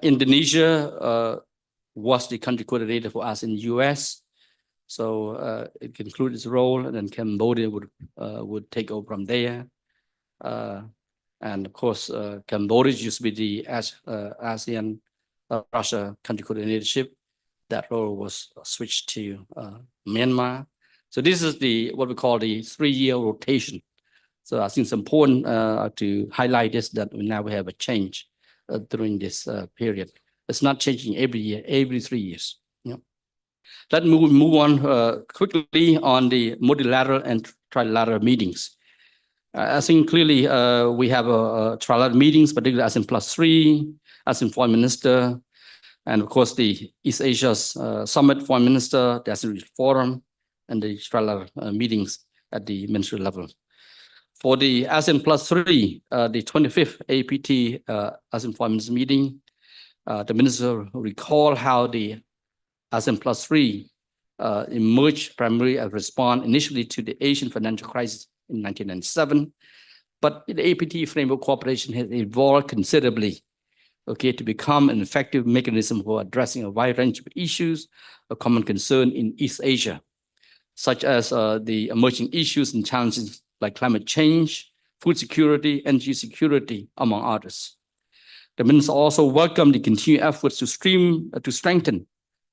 Indonesia was the country coordinator for us in the US. So it concluded its role, and then Cambodia would take over from there. And of course, Cambodia used to be the ASEAN Russia country coordinatorship. That role was switched to Myanmar. So this is what we call the 3-year rotation. So I think it's important to highlight this, that now we have a change during this period. It's not changing every year, every 3 years. Yeah. Let's move on quickly on the multilateral and trilateral meetings. I think clearly we have trilateral meetings, particularly ASEAN +3, ASEAN Foreign Minister, and of course the East Asia Summit Foreign Minister, the ASEAN Forum, and the trilateral meetings at the ministerial level. For the ASEAN +3, the 25th APT ASEAN Foreign Ministers Meeting, the minister recalled how the ASEAN +3 emerged primarily as a response initially to the Asian financial crisis in 1997, but the APT framework cooperation has evolved considerably, okay, to become an effective mechanism for addressing a wide range of issues of common concern in East Asia, such as the emerging issues and challenges like climate change, food security, energy security, among others. The minister also welcomed the continued efforts to strengthen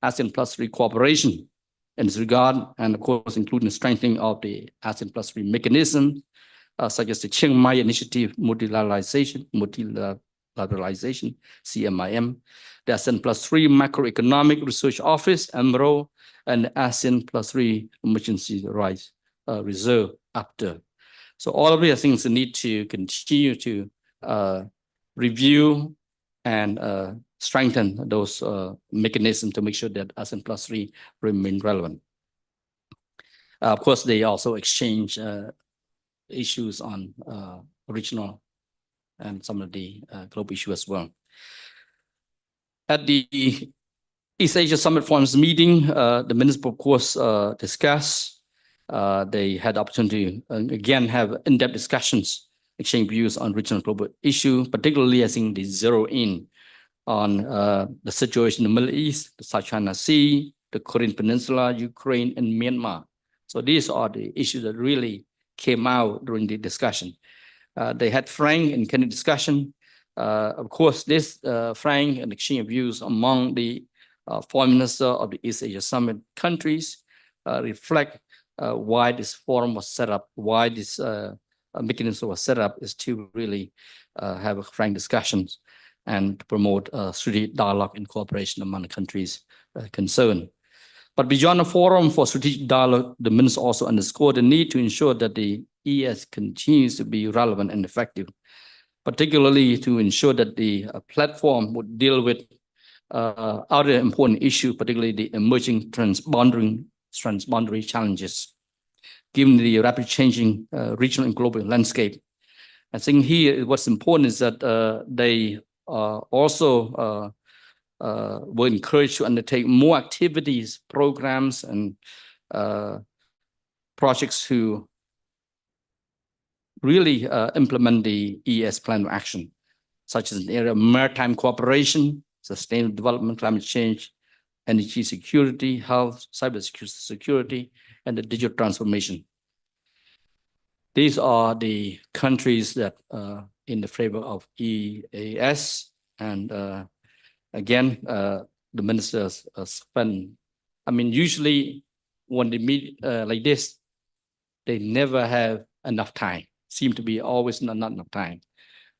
ASEAN +3 cooperation in this regard, and of course, including the strengthening of the ASEAN +3 mechanism, such as the Chiang Mai Initiative Multilateralization, CMIM, the ASEAN +3 Macroeconomic Research Office, AMRO, and the ASEAN +3 Emergency Rights Reserve, APTA. So all of these things need to continue to review and strengthen those mechanisms to make sure that ASEAN +3 remain relevant. Of course, they also exchange issues on regional and some of the global issues as well. At the East Asia Summit Forums meeting, the ministers, of course, discussed. They had the opportunity to, again, have in-depth discussions, exchange views on regional global issues, particularly, I think, the zero in on the situation in the Middle East, the South China Sea, the Korean Peninsula, Ukraine, and Myanmar. So these are the issues that really came out during the discussion. They had frank and candid discussion. Of course, this frank and exchange of views among the foreign minister of the East Asia Summit countries reflect why this forum was set up, why this mechanism was set up, is to really have a frank discussions and to promote strategic dialogue and cooperation among the countries concerned. But beyond the forum for strategic dialogue, the minister also underscored the need to ensure that the ES continues to be relevant and effective, particularly to ensure that the platform would deal with other important issues, particularly the emerging transboundary challenges, given the rapid changing regional and global landscape. I think here what's important is that they also were encouraged to undertake more activities, programs, and projects to really implement the ES plan of action, such as in the area of maritime cooperation, sustainable development, climate change, energy security, health, cyber security, and the digital transformation. These are the countries that are in the favor of EAS, and again, the ministers spend, I mean, usually when they meet like this, they never have enough time, seem to be always not enough time.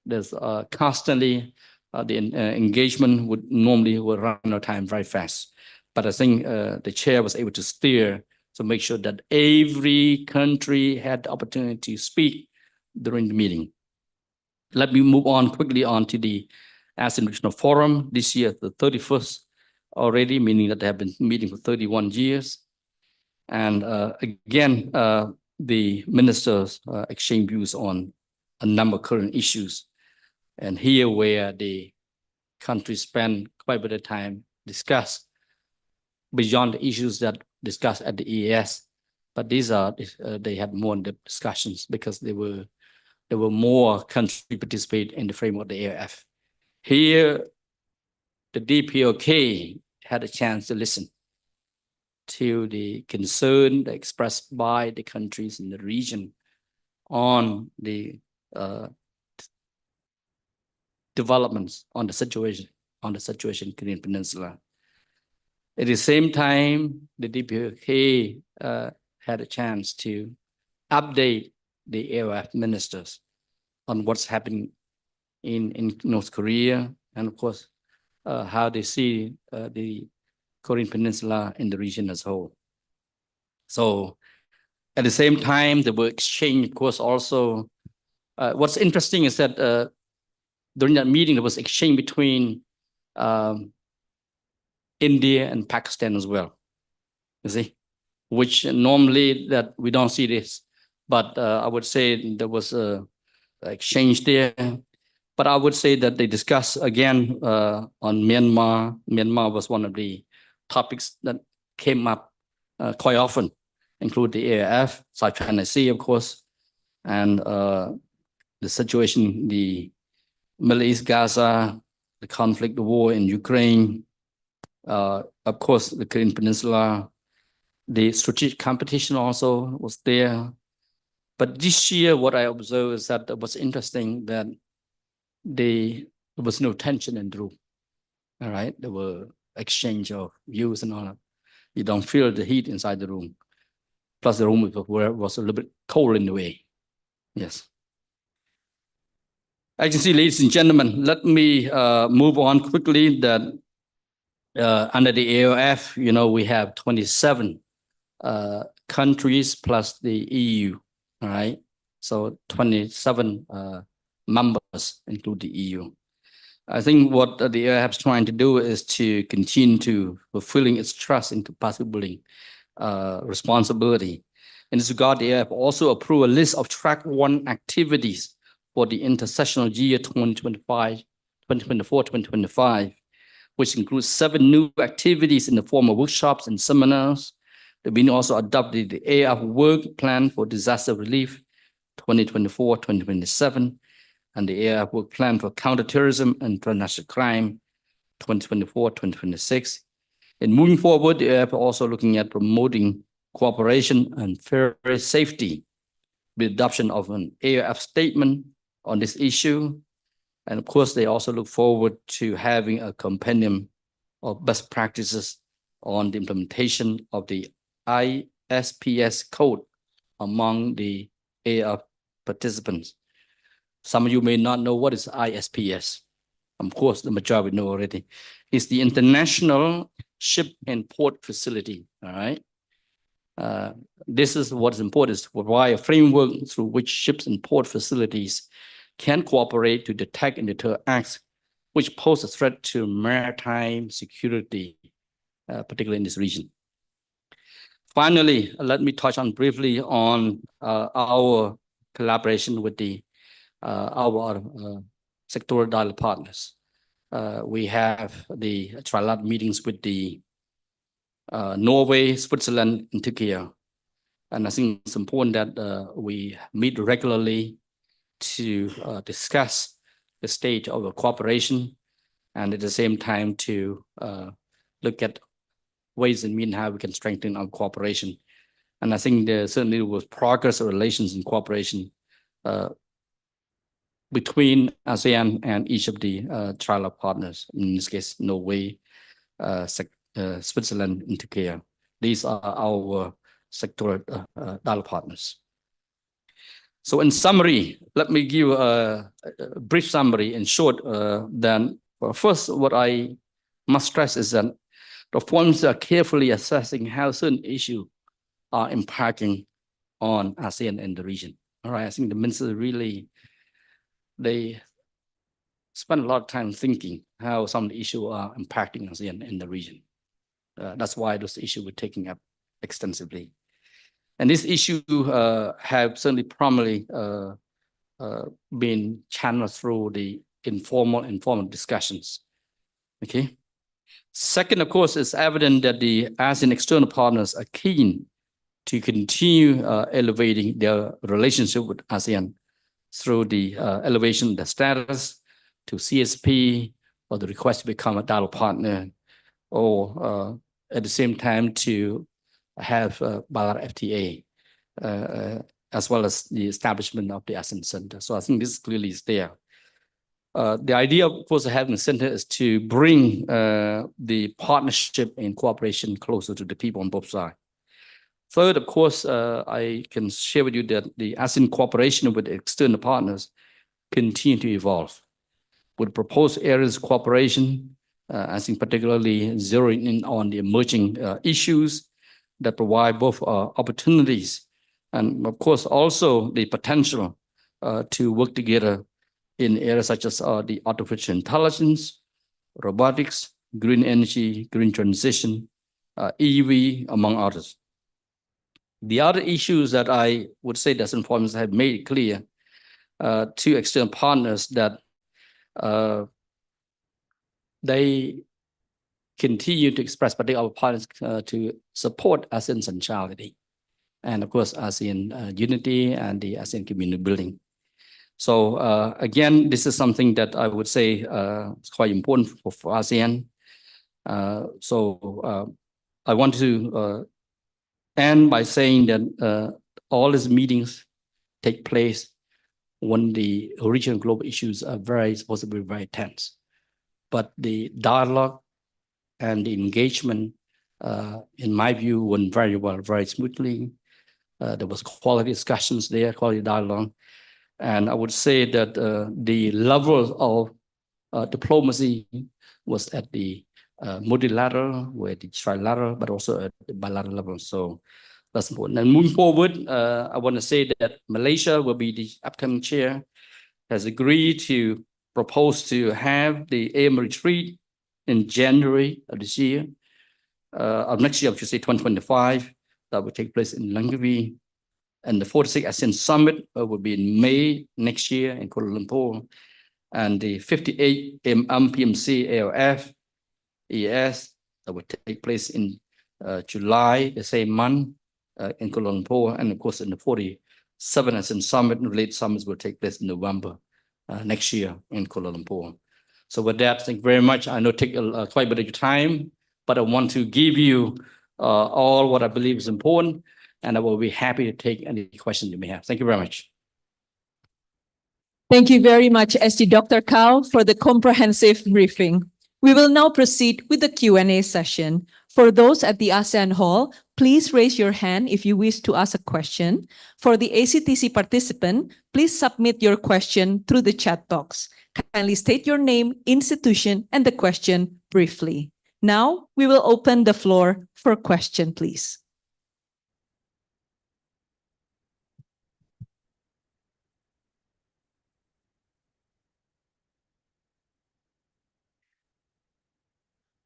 There's constantly, the engagement would normally run out of time very fast. But I think the chair was able to steer to make sure that every country had the opportunity to speak during the meeting. Let me move on quickly on to the ASEAN Regional Forum. This year, the 31st already, meaning that they have been meeting for 31 years. And again, the ministers exchange views on a number of current issues. And here where the countries spend quite a bit of time discuss beyond the issues that discussed at the EAS, but these are they had more in-depth discussions because there were more countries participate in the framework of the AF. Here, the DPOK had a chance to listen to the concern expressed by the countries in the region on the developments on the situation in Korean Peninsula. At the same time, the DPOK had a chance to update the AOF ministers on what's happening in North Korea, and of course, how they see the Korean Peninsula in the region as a whole. So at the same time, there were exchange, of course, also. What's interesting is that during that meeting, there was exchange between India and Pakistan as well, you see, which normally that we don't see this, but I would say there was a exchange there. But I would say that they discussed again on Myanmar. Myanmar was one of the topics that came up quite often, include the AAF, South China Sea, of course, and the situation in the Middle East, Gaza, the conflict, the war in Ukraine, of course, the Korean Peninsula, the strategic competition also was there. But this year, what I observed is that it was interesting that there was no tension in the room. All right, there were exchange of views and all that. You don't feel the heat inside the room. Plus, the room was a little bit cold in the way. Yes. As you can see, ladies and gentlemen, let me move on quickly. That under the AOF, you know, we have 27 countries plus the EU. All right, so 27 members include the EU. I think what the AOF is trying to do is to continue to fulfilling its trust and capacity building responsibility. In this regard, the AOF also approved a list of track 1 activities for the intersessional year 2024-2025, which includes 7 new activities in the form of workshops and seminars. The meeting also adopted the AOF work plan for disaster relief 2024-2027, and the AOF work plan for counterterrorism and international crime 2024-2026, In moving forward, we are also looking at promoting cooperation and fair safety with adoption of an AOF statement on this issue. And of course, they also look forward to having a compendium of best practices on the implementation of the ISPS code among the AOF participants. Some of you may not know what is ISPS. Of course, the majority know already. It's the International Ship and Port Facility, all right? This is what is important, is to provide a framework through which ships and port facilities can cooperate to detect and deter acts which pose a threat to maritime security, particularly in this region. Finally, let me touch on briefly on our collaboration with our sectoral dialogue partners. We have the trilateral meetings with the Norway, Switzerland, and Turkey. And I think it's important that we meet regularly to discuss the state of the cooperation, and at the same time to look at ways and means how we can strengthen our cooperation. And I think there certainly was progress of relations and cooperation between ASEAN and each of the trilateral partners, in this case, Norway, Switzerland, and Turkey. These are our sectoral dialogue partners. So in summary, let me give a brief summary in short. Then first, what I must stress is that the forums are carefully assessing how certain issues are impacting on ASEAN and the region. All right, I think the ministers really, they spend a lot of time thinking how some of the issues are impacting ASEAN in the region. That's why those issues were taken up extensively. And this issue have certainly primarily been channeled through the informal discussions. Okay. Second, of course, it's evident that the ASEAN external partners are keen to continue elevating their relationship with ASEAN through the elevation of the status to CSP, or the request to become a dialogue partner, or at the same time to have bilateral FTA, as well as the establishment of the ASEAN Center. So I think this clearly is there. The idea, of course, of having a center is to bring the partnership and cooperation closer to the people on both sides. Third, of course, I can share with you that the ASEAN cooperation with external partners continue to evolve. With proposed areas of cooperation, I think particularly zeroing in on the emerging issues that provide both opportunities and, of course, also the potential to work together in areas such as the artificial intelligence, robotics, green energy, green transition, EV, among others. The other issues that I would say that ASEAN forums have made clear to external partners that they continue to express, particularly our partners, to support ASEAN centrality, and of course ASEAN unity and the ASEAN community building. So again, this is something that I would say is quite important for ASEAN. So I want to end by saying that all these meetings take place when the regional global issues are supposed to be very tense. But the dialogue and the engagement, in my view, went very well, very smoothly. There was quality discussions there, quality dialogue. And I would say that the level of diplomacy was at the multilateral, with the trilateral, but also at the bilateral level. So that's important. And moving forward, I want to say that Malaysia will be the upcoming chair, has agreed to propose to have the AM retreat in January of this year, of next year, I should say 2025, that will take place in Langkawi. And the 46th ASEAN Summit will be in May next year in Kuala Lumpur. And the 58th AMM PMC ALF ES that will take place in July, the same month, in Kuala Lumpur. And of course, in the 47th ASEAN Summit and related summits will take place in November next year in Kuala Lumpur. So with that, thank you very much. I know it take quite a bit of your time, but I want to give you all what I believe is important, and I will be happy to take any questions you may have. Thank you very much. Thank you very much, SG Dr. Kao, for the comprehensive briefing. We will now proceed with the Q&A session. For those at the ASEAN Hall, please raise your hand if you wish to ask a question. For the ACTC participant, please submit your question through the chat box. Kindly state your name, institution, and the question briefly. Now, we will open the floor for question, please.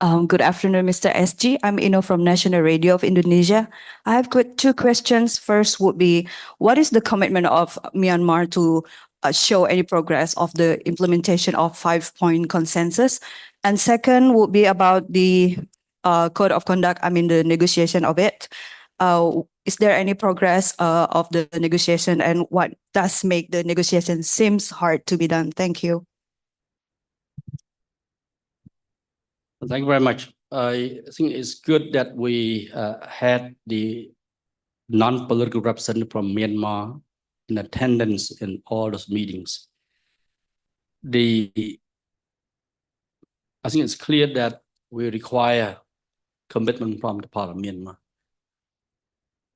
Good afternoon, Mr. SG. I'm Ino from National Radio of Indonesia. I have two questions. First would be, what is the commitment of Myanmar to show any progress of the implementation of 5-point consensus? And second would be about the code of conduct, the negotiation of it. Is there any progress of the negotiation, and what does make the negotiation seems hard to be done? Thank you. Thank you very much. I think it's good that we had the non-political representative from Myanmar in attendance in all those meetings. I think it's clear that we require commitment from the part of Myanmar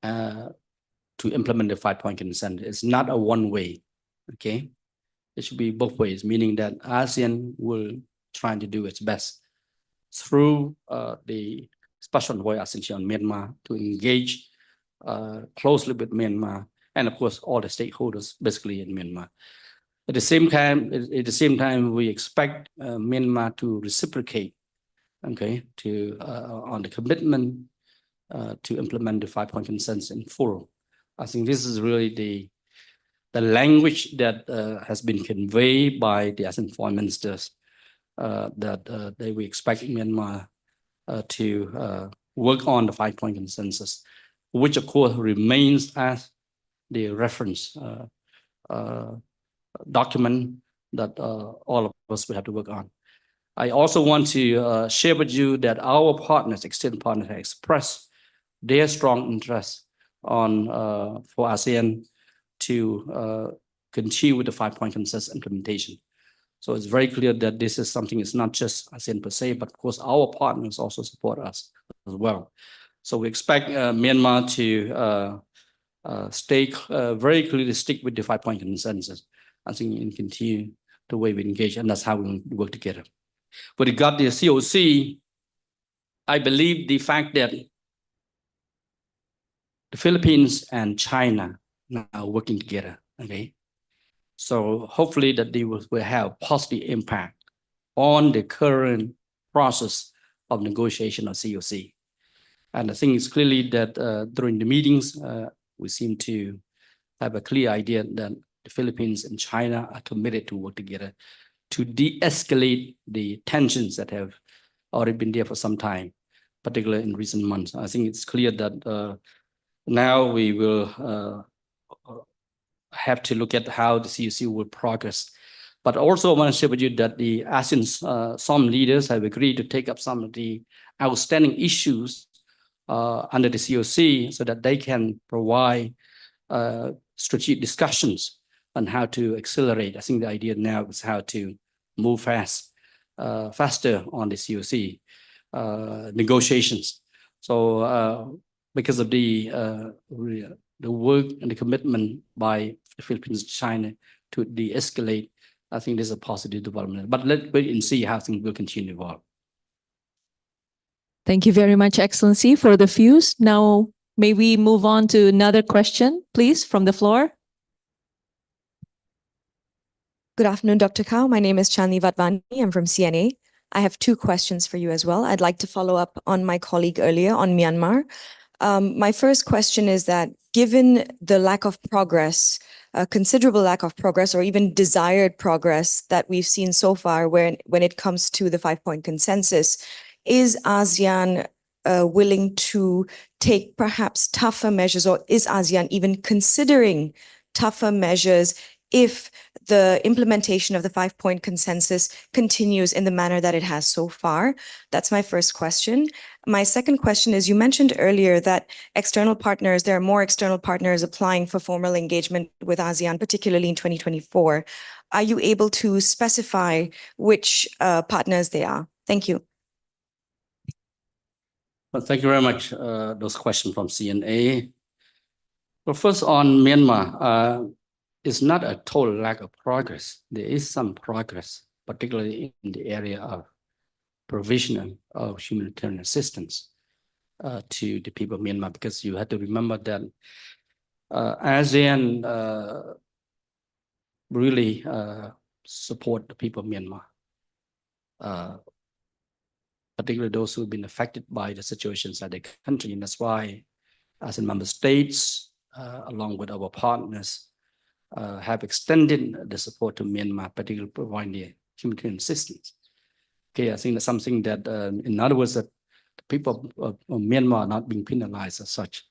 to implement the 5-point consensus. It's not a one-way, okay? It should be both ways, meaning that ASEAN will try to do its best through the Special Envoy ASEAN on Myanmar to engage closely with Myanmar, and of course all the stakeholders basically in Myanmar. At the same time, we expect Myanmar to reciprocate, okay, on the commitment to implement the 5-point consensus in full. I think this is really the language that has been conveyed by the ASEAN Foreign Ministers, that we expect Myanmar to work on the 5-point consensus, which of course remains as the reference document that all of us will have to work on. I also want to share with you that our partners, external partners, have expressed their strong interest for ASEAN to continue with the 5-point consensus implementation. So it's very clear that this is something, it's not just ASEAN per se, but of course our partners also support us as well. So we expect Myanmar to very clearly stick with the 5-point consensus, I think, and continue the way we engage, and that's how we work together. With regard to the COC, I believe the fact that the Philippines and China now working together, okay? So hopefully that they will have positive impact on the current process of negotiation of COC. And I think it's clearly that during the meetings, we seem to have a clear idea that the Philippines and China are committed to work together to de-escalate the tensions that have already been there for some time, particularly in recent months. I think it's clear that now we will have to look at how the COC will progress. But also I want to share with you that the ASEAN, some leaders have agreed to take up some of the outstanding issues under the COC so that they can provide strategic discussions on how to accelerate. I think the idea now is how to move faster on the COC negotiations. So because of the work and the commitment by the Philippines and China to de-escalate, I think there's a positive development. But let's wait and see how things will continue to evolve. Thank you very much, Excellency, for the views. Now, may we move on to another question, please, from the floor? Good afternoon, Dr. Kao. My name is Chandni Vatwani. I'm from CNA. I have two questions for you as well. I'd like to follow up on my colleague earlier on Myanmar. My first question is that given the lack of progress, considerable lack of progress, or even desired progress that we've seen so far when it comes to the 5-point consensus, is ASEAN willing to take perhaps tougher measures, or is ASEAN even considering tougher measures if the implementation of the 5-point consensus continues in the manner that it has so far? That's my first question. My second question is, you mentioned earlier that there are more external partners applying for formal engagement with ASEAN, particularly in 2024. Are you able to specify which partners they are? Thank you. Well, thank you very much. Those questions from CNA. Well, first on Myanmar, it's not a total lack of progress. There is some progress, particularly in the area of provision of humanitarian assistance to the people of Myanmar, because you have to remember that ASEAN really support the people of Myanmar, particularly those who have been affected by the situations at the country. And that's why ASEAN member states, along with our partners, have extended the support to Myanmar, particularly providing the humanitarian assistance. Okay, I think that's something that, in other words, that the people of Myanmar are not being penalized as such.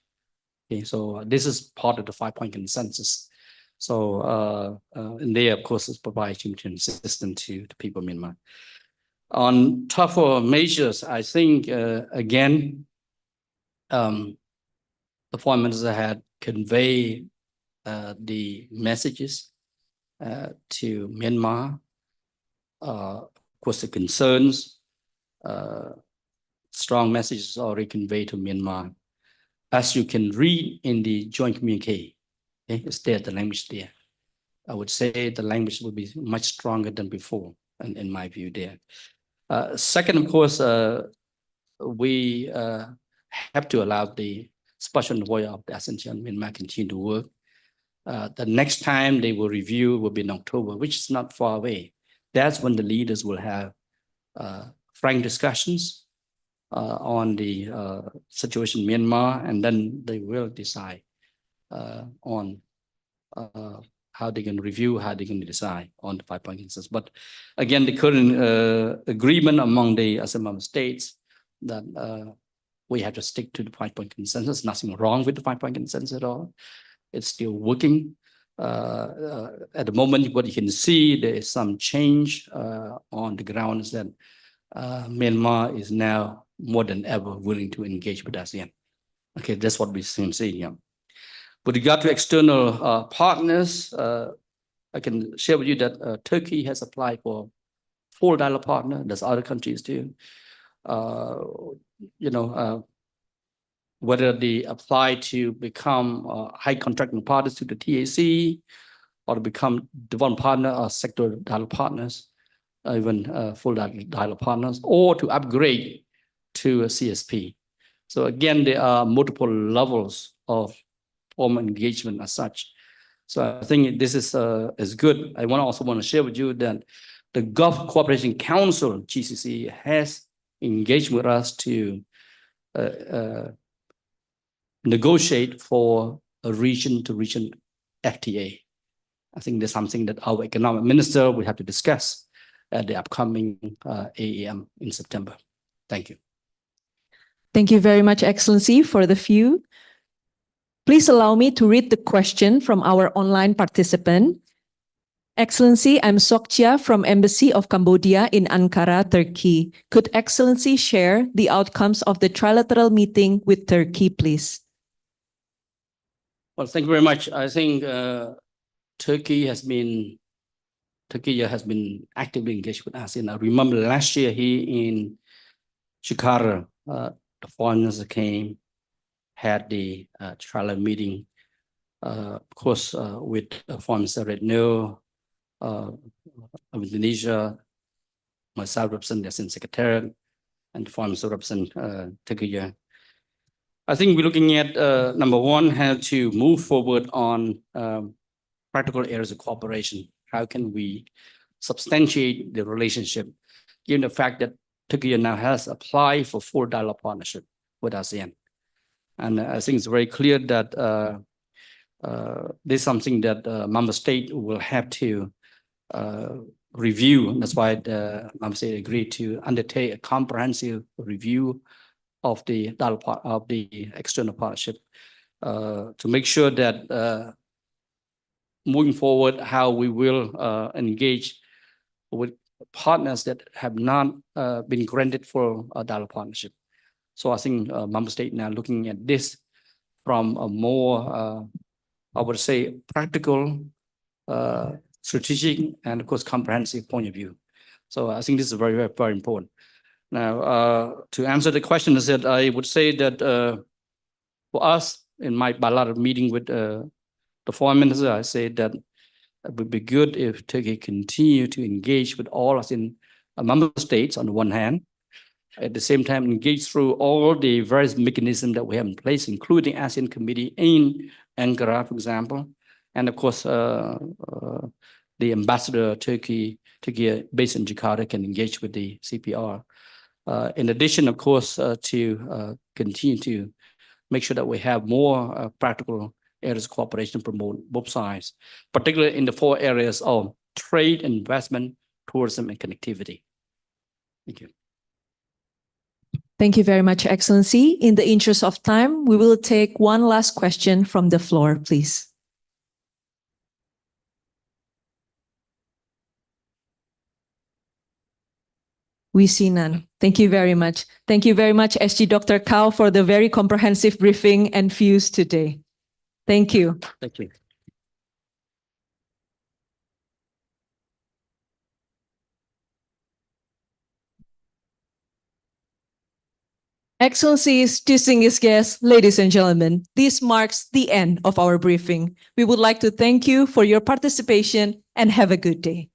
Okay, so this is part of the 5-point consensus. So in there, of course, is provide humanitarian assistance to the people of Myanmar. On tougher measures, I think, again, the foreign minister had conveyed the messages to Myanmar, of course, the concerns, strong messages already conveyed to Myanmar. As you can read in the joint communique, okay, it's there, the language there. I would say the language will be much stronger than before, in my view there. Second, of course, we have to allow the special envoy of the ASEAN Myanmar continue to work. The next time they will review will be in October, which is not far away. That's when the leaders will have frank discussions on the situation in Myanmar, and then they will decide on how they can review, how they can decide on the 5-point consensus. But again, the current agreement among the ASEAN member states that we have to stick to the 5-point consensus. Nothing wrong with the 5-point consensus at all. It's still working. At the moment, what you can see, there is some change on the ground is that Myanmar is now more than ever willing to engage with ASEAN. Okay, that's what we can see here. With regard to external partners, I can share with you that Turkey has applied for full dialogue partner. There's other countries too. Whether they apply to become high contracting partners to the TAC, or to become development partner or sector dialogue partners, even full dialogue partners, or to upgrade to a CSP. So again, there are multiple levels of formal engagement as such. So I think this is good. I also want to share with you that the Gulf Cooperation Council, GCC, has engaged with us to negotiate for a region-to-region FTA. I think there's something that our economic minister will have to discuss at the upcoming AEM in September. Thank you. Thank you very much, Excellency, for the view. Please allow me to read the question from our online participant. Excellency, I'm Sokcia from Embassy of Cambodia in Ankara, Turkey. Could Excellency share the outcomes of the trilateral meeting with Turkey, please? Well, thank you very much. I think Turkey has been actively engaged with ASEAN. I remember last year here in Jakarta, the foreign minister came, had the trilateral meeting, of course, with Foreign Minister Retno of Indonesia, myself represent the ASEAN Secretariat, and the Foreign Minister represent Turkey. I think we're looking at, number one, how to move forward on practical areas of cooperation. How can we substantiate the relationship, given the fact that Turkey now has applied for full dialogue partnership with ASEAN? And I think it's very clear that this is something that member state will have to review. And that's why the member state agreed to undertake a comprehensive review of the dialogue of the external partnership to make sure that moving forward, how we will engage with partners that have not been granted for a dialogue partnership. So I think member states now looking at this from a more, I would say, practical, strategic, and of course, comprehensive point of view. So I think this is very, very, very important. Now, to answer the question, is that I would say that for us, in my bilateral meeting with the foreign minister, I say that it would be good if Turkey continue to engage with all ASEAN member states on the one hand, at the same time engage through all the various mechanisms that we have in place, including ASEAN Committee in Ankara, for example, and of course, the ambassador Turkey based in Jakarta can engage with the CPR. In addition, of course, to continue to make sure that we have more practical areas of cooperation, promote both sides, particularly in the 4 areas of trade, investment, tourism, and connectivity. Thank you. Thank you very much, Excellency. In the interest of time, we will take one last question from the floor, please. We see none. Thank you very much. Thank you very much, SG Dr. Kao, for the very comprehensive briefing and views today. Thank you. Thank you. Excellencies, distinguished guests, ladies and gentlemen, this marks the end of our briefing. We would like to thank you for your participation and have a good day.